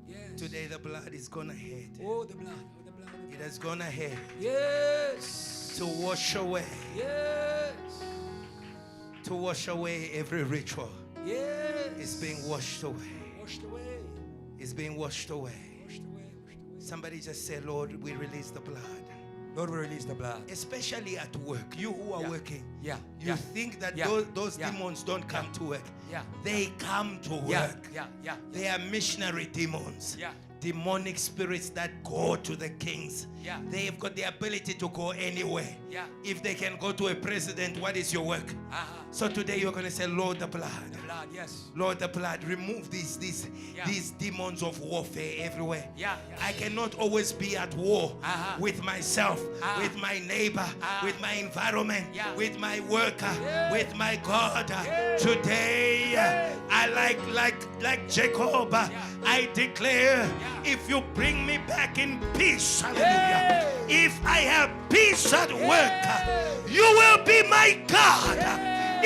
Speaker 2: Yes.
Speaker 10: Today the blood is gone ahead.
Speaker 2: Oh, the blood. Oh, the blood.
Speaker 10: It has gone ahead
Speaker 2: Yes.
Speaker 10: to wash away,
Speaker 2: Yes.
Speaker 10: to wash away every ritual.
Speaker 2: Yes.
Speaker 10: It's being washed away.
Speaker 2: Washed away.
Speaker 10: It's being washed away.
Speaker 2: Washed away. Washed away.
Speaker 10: Somebody just say, Lord, we release the blood.
Speaker 2: Lord, we release the blood.
Speaker 10: Especially at work. You who are
Speaker 2: Yeah.
Speaker 10: working.
Speaker 2: Yeah.
Speaker 10: You
Speaker 2: Yeah.
Speaker 10: think that
Speaker 2: Yeah.
Speaker 10: those
Speaker 2: Yeah.
Speaker 10: demons don't come to work.
Speaker 2: Yeah.
Speaker 10: They come to
Speaker 2: Yeah.
Speaker 10: work.
Speaker 2: Yeah. Yeah.
Speaker 10: They are missionary demons.
Speaker 2: Yeah.
Speaker 10: Demonic spirits that go to the kings.
Speaker 2: Yeah.
Speaker 10: They've got the ability to go anywhere.
Speaker 2: Yeah.
Speaker 10: If they can go to a president, what is your work? So today you're going to say, Lord, the blood.
Speaker 2: The blood. Yes.
Speaker 10: Lord, the blood. Remove these
Speaker 2: Yeah.
Speaker 10: demons of warfare everywhere.
Speaker 2: Yeah.
Speaker 10: I cannot always be at war with myself,
Speaker 2: Ah.
Speaker 10: with my neighbor, with my environment,
Speaker 2: Yeah.
Speaker 10: with my worker,
Speaker 2: Yeah.
Speaker 10: with my God.
Speaker 2: Yeah.
Speaker 10: Today,
Speaker 2: Yeah.
Speaker 10: I like Jacob. I declare, if you bring me back in peace, hallelujah. If I have peace at work, you will be my God.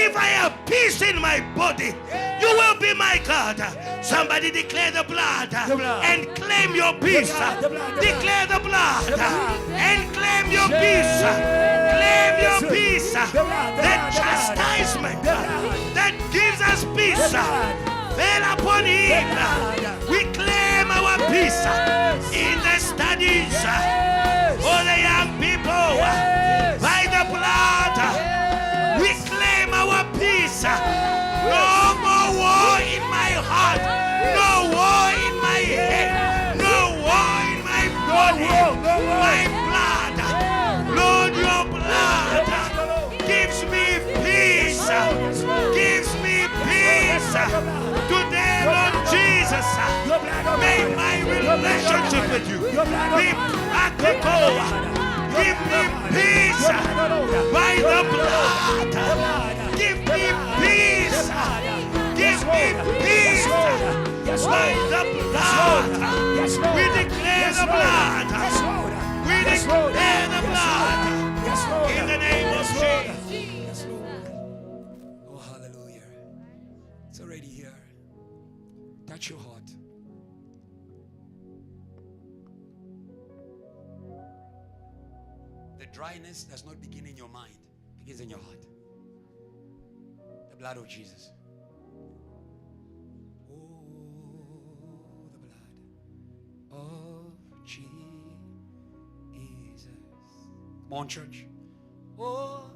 Speaker 10: If I have peace in my body, you will be my God. Somebody declare the blood, and claim your peace. Declare the blood and claim your peace. Claim your peace. The chastisement that gives us peace fell upon him. We claim our peace in the studies. For the young people, by the blood, we claim our peace. No more war in my heart. No war in my head. No war in my body. My blood. Lord, your blood gives me peace. Gives me peace. Today, Lord Jesus, may my relationship with you be practical. Give me peace by the blood. Give me peace. Give me peace by the blood. We declare the blood. We declare the blood in the name of Jesus.
Speaker 2: Oh, hallelujah. It's already here. Touch your heart. The dryness does not begin in your mind, it begins in your heart. The blood of Jesus. Oh, the blood of Jesus. Come on, church. Oh,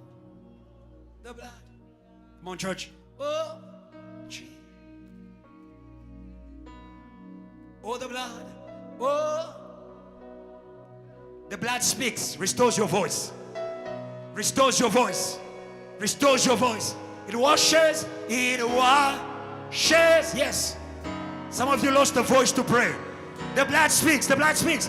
Speaker 2: the blood. Come on, church. Oh, Jesus. Oh, the blood. Oh. The blood speaks, restores your voice. Restores your voice. Restores your voice. It washes. It washes. Yes. Some of you lost the voice to pray. The blood speaks. The blood speaks.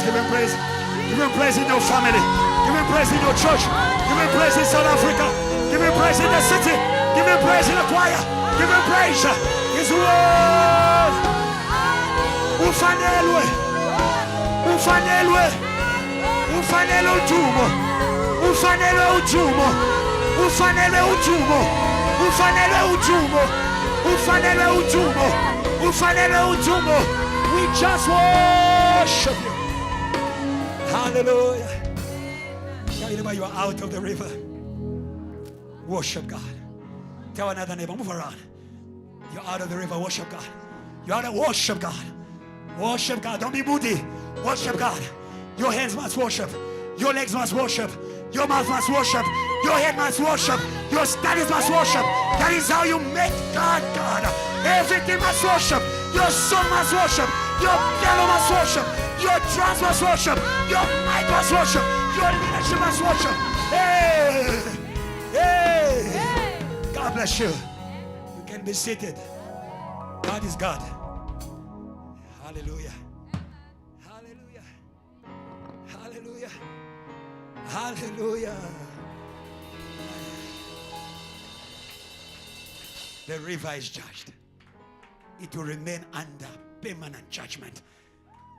Speaker 10: praise, give him praise. Give him praise in your family. Give him praise in your church. Give him praise in South Africa. Give him praise in the city. Give him praise in the choir. Give him praise. His word. Ufanelwe. Ufanelwe. Ufanelwe udumo. Ufanelwe udumo. Ufanelwe udumo. Ufanelwe udumo. Ufanelwe udumo. Ufanelwe udumo. We just worship you. Hallelujah. Tell your neighbor you are out of the river. Worship God. Tell another neighbor, move around. You're out of the river. Worship God. You ought to worship God. Worship God. Don't be moody. Worship God. Your hands must worship. Your legs must worship. Your mouth must worship. Your head must worship. Your studies must worship. That is how you make God God. Everything must worship. Your soul must worship. Your piano must worship. Your drums must worship. Your mic must worship. Your leadership must worship. Hey! Hey! God bless you. You can be seated. God is God. Hallelujah. Hallelujah. Hallelujah. Hallelujah. The river is judged. It will remain under permanent judgment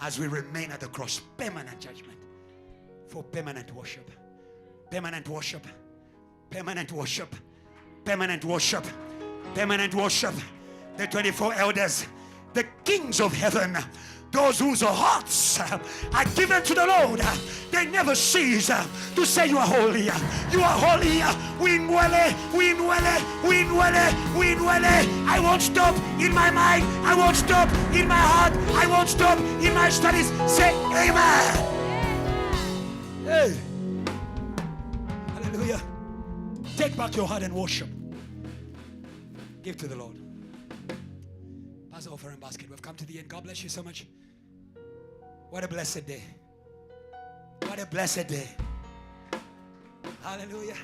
Speaker 10: as we remain at the cross. Permanent judgment for permanent worship. Permanent worship. Permanent worship. Permanent worship. Permanent worship. The 24 elders, the kings of heaven, those whose hearts are given to the Lord, they never cease to say you are holy. You are holy. Winwele, winwele, winwele, winwele. I won't stop in my mind. I won't stop in my heart. I won't stop in my studies. Say amen. Hey. Hallelujah. Take back your heart and worship. Give to the Lord. Pass the offering basket. We've come to the end. God bless you so much. What a blessed day. What a blessed day. Hallelujah.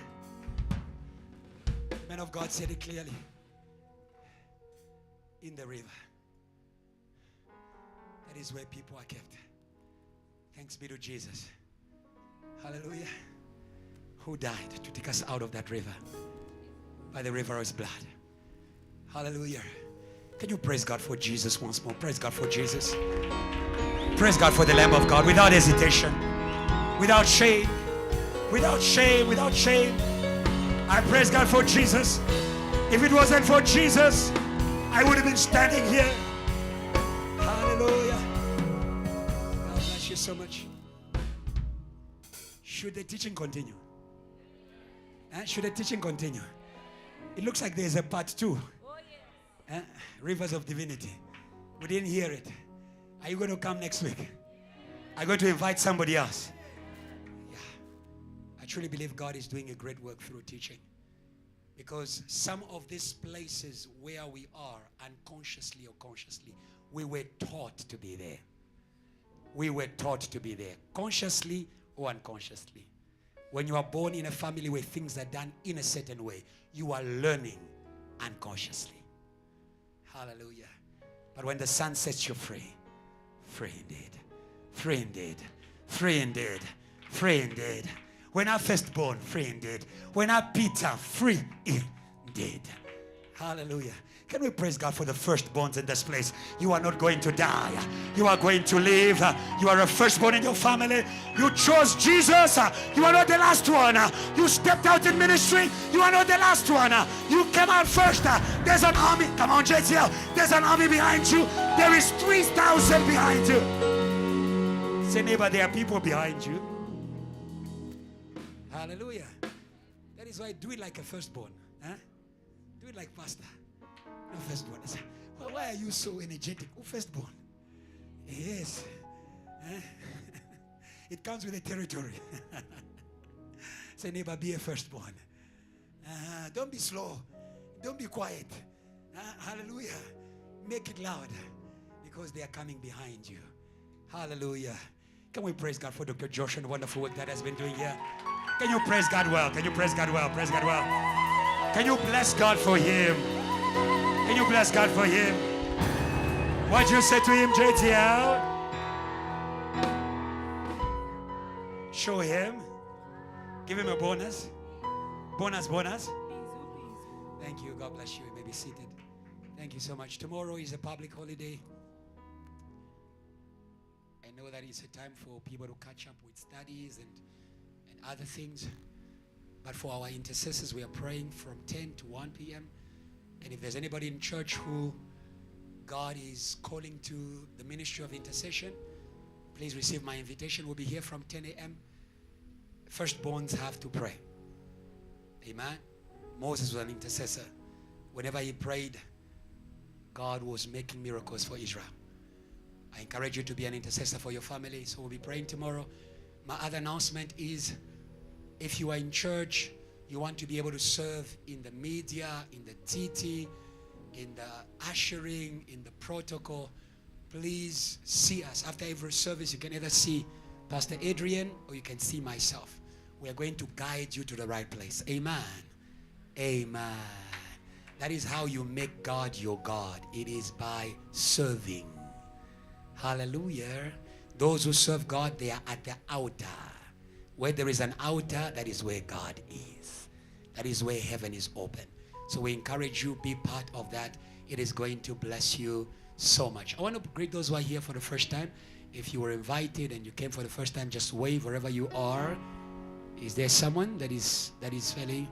Speaker 10: The man of God said it clearly. In the river. That is where people are kept. Thanks be to Jesus. Hallelujah. Who died to take us out of that river. By the river of his blood. Hallelujah. Can you praise God for Jesus once more? Praise God for Jesus. Praise God for the Lamb of God without hesitation, without shame, without shame, without shame. I praise God for Jesus. If it wasn't for Jesus, I would have been standing here. Hallelujah. God bless you so much. Should the teaching continue? Should the teaching continue? It looks like there's a part 2. Rivers of divinity. We didn't hear it. Are you going to come next week? Are you going to invite somebody else? Yeah. I truly believe God is doing a great work through teaching. Because some of these places where we are, unconsciously or consciously, we were taught to be there. We were taught to be there. Consciously or unconsciously. When you are born in a family where things are done in a certain way, you are learning unconsciously. Hallelujah. But when the Son sets you free, free indeed. Free indeed. Free indeed. Free indeed. When our firstborn, free indeed. When our Peter, free indeed. Hallelujah. Can we praise God for the firstborns in this place? You are not going to die. You are going to live. You are a firstborn in your family. You chose Jesus. You are not the last one. You stepped out in ministry. You are not the last one. You came out first. There's an army. Come on, JTL. There's an army behind you. There is 3,000 behind you. Say, neighbor, there are people behind you. Hallelujah. That is why do it like a firstborn. Do it like pastor. No firstborn. Well, why are you so energetic? Oh, firstborn. Yes. It comes with the territory. Say, neighbor, be a firstborn. Don't be slow. Don't be quiet. Hallelujah. Make it loud. Because they are coming behind you. Hallelujah. Can we praise God for Dr. Josh and the wonderful work that has been doing here? Can you praise God well? Can you praise God well? Praise God well. Can you bless God for him? Can you bless God for him? What you say to him, JTL? Show him. Give him a bonus. Bonus. Thank you. God bless you. You may be seated. Thank you so much. Tomorrow is a public holiday. I know that it's a time for people to catch up with studies and other things. But for our intercessors, we are praying from 10 to 1 p.m. And if there's anybody in church who God is calling to the ministry of intercession, please receive my invitation. We'll be here from 10 a.m. Firstborns have to pray. Amen. Moses was an intercessor. Whenever he prayed, God was making miracles for Israel. I encourage you to be an intercessor for your family. So we'll be praying tomorrow. My other announcement is, if you are in church, you want to be able to serve in the media, in the TT, in the ushering, in the protocol, please see us. After every service, you can either see Pastor Adrian or you can see myself. We are going to guide you to the right place. Amen. Amen. That is how you make God your God. It is by serving. Hallelujah. Those who serve God, they are at the altar. Where there is an altar, that is where God is. That is where heaven is open. So we encourage you, be part of that. It is going to bless you so much. I want to greet those who are here for the first time. If you were invited and you came for the first time, just wave wherever you are. Is there someone that is feeling?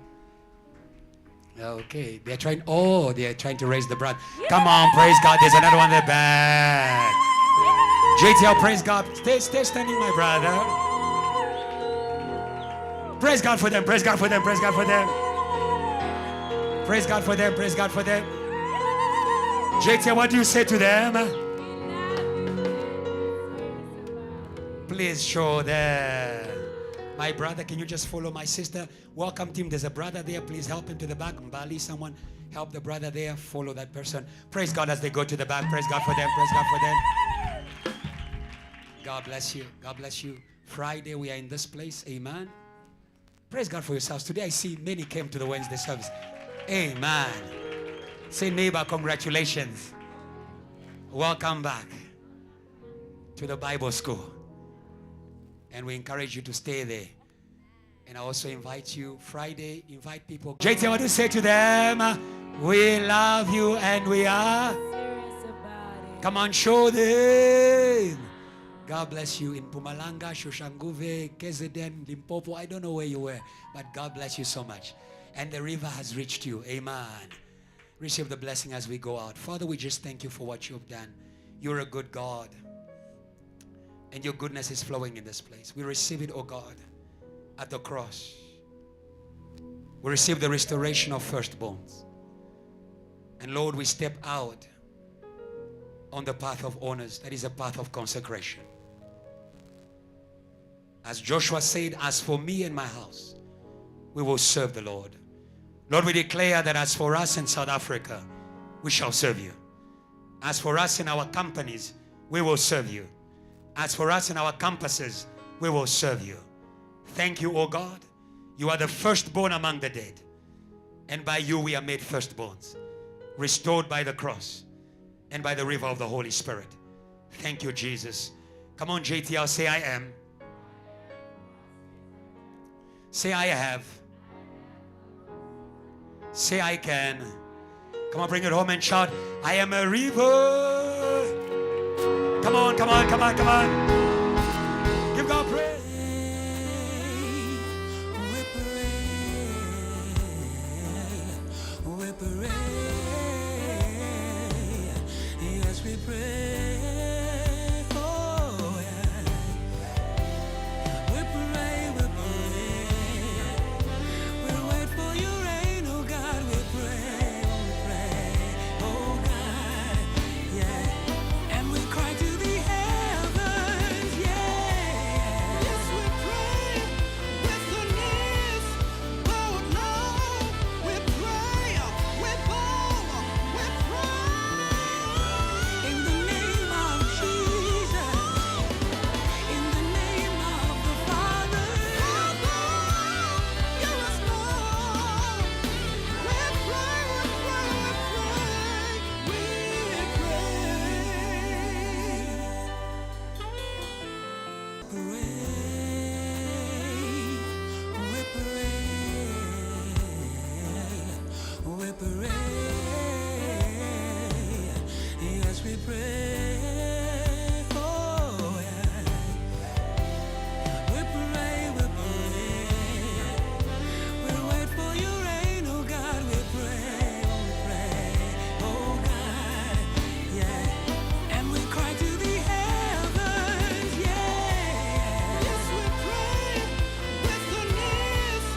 Speaker 10: Okay, they're trying to raise the brand. Yeah. Come on, praise God. There's another one in the back. JTL, praise God. Stay standing, my brother. Praise God for them, praise God for them, praise God for them. Praise God for them, praise God for them. JTL, what do you say to them? Please show them. My brother, can you just follow my sister? Welcome team. There's a brother there. Please help him to the back. Mbali, someone help the brother there. Follow that person. Praise God as they go to the back. Praise God for them. Praise God for them. God bless you. God bless you. Friday we are in this place. Amen. Praise God for yourselves. Today I see many came to the Wednesday service. Amen. Say neighbor, congratulations. Welcome back to the Bible school. And we encourage you to stay there. And I also invite you, Friday, invite people. JT, I want to say to them, we love you and we are serious about it. Come on, show them. God bless you in Pumalanga, Shoshanguve, KZN, Limpopo. I don't know where you were, but God bless you so much. And the river has reached you. Amen. Receive the blessing as we go out. Father, we just thank you for what you've done. You're a good God. And your goodness is flowing in this place. We receive it, oh God, at the cross. We receive the restoration of firstborns. And Lord, we step out on the path of honors. That is a path of consecration. As Joshua said, as for me and my house, we will serve the Lord. Lord, we declare that as for us in South Africa, we shall serve you. As for us in our companies, we will serve you. As for us in our campuses, we will serve you. Thank you, O God. You are the firstborn among the dead. And by you we are made firstborns. Restored by the cross and by the river of the Holy Spirit. Thank you, Jesus. Come on, JTL, say I am. Say I have. Say I can. Come on, bring it home and shout, I am a river. Come on, come on, come on, come on. Give God praise. We pray. Yes, we pray. Oh, yeah. We pray, we pray. We wait for your rain, oh God, we pray, oh God, yeah. And we cry to the heavens, yeah. Yes, we pray with the knees bowed low. We pray, we bow, we pray in the name
Speaker 11: we pray.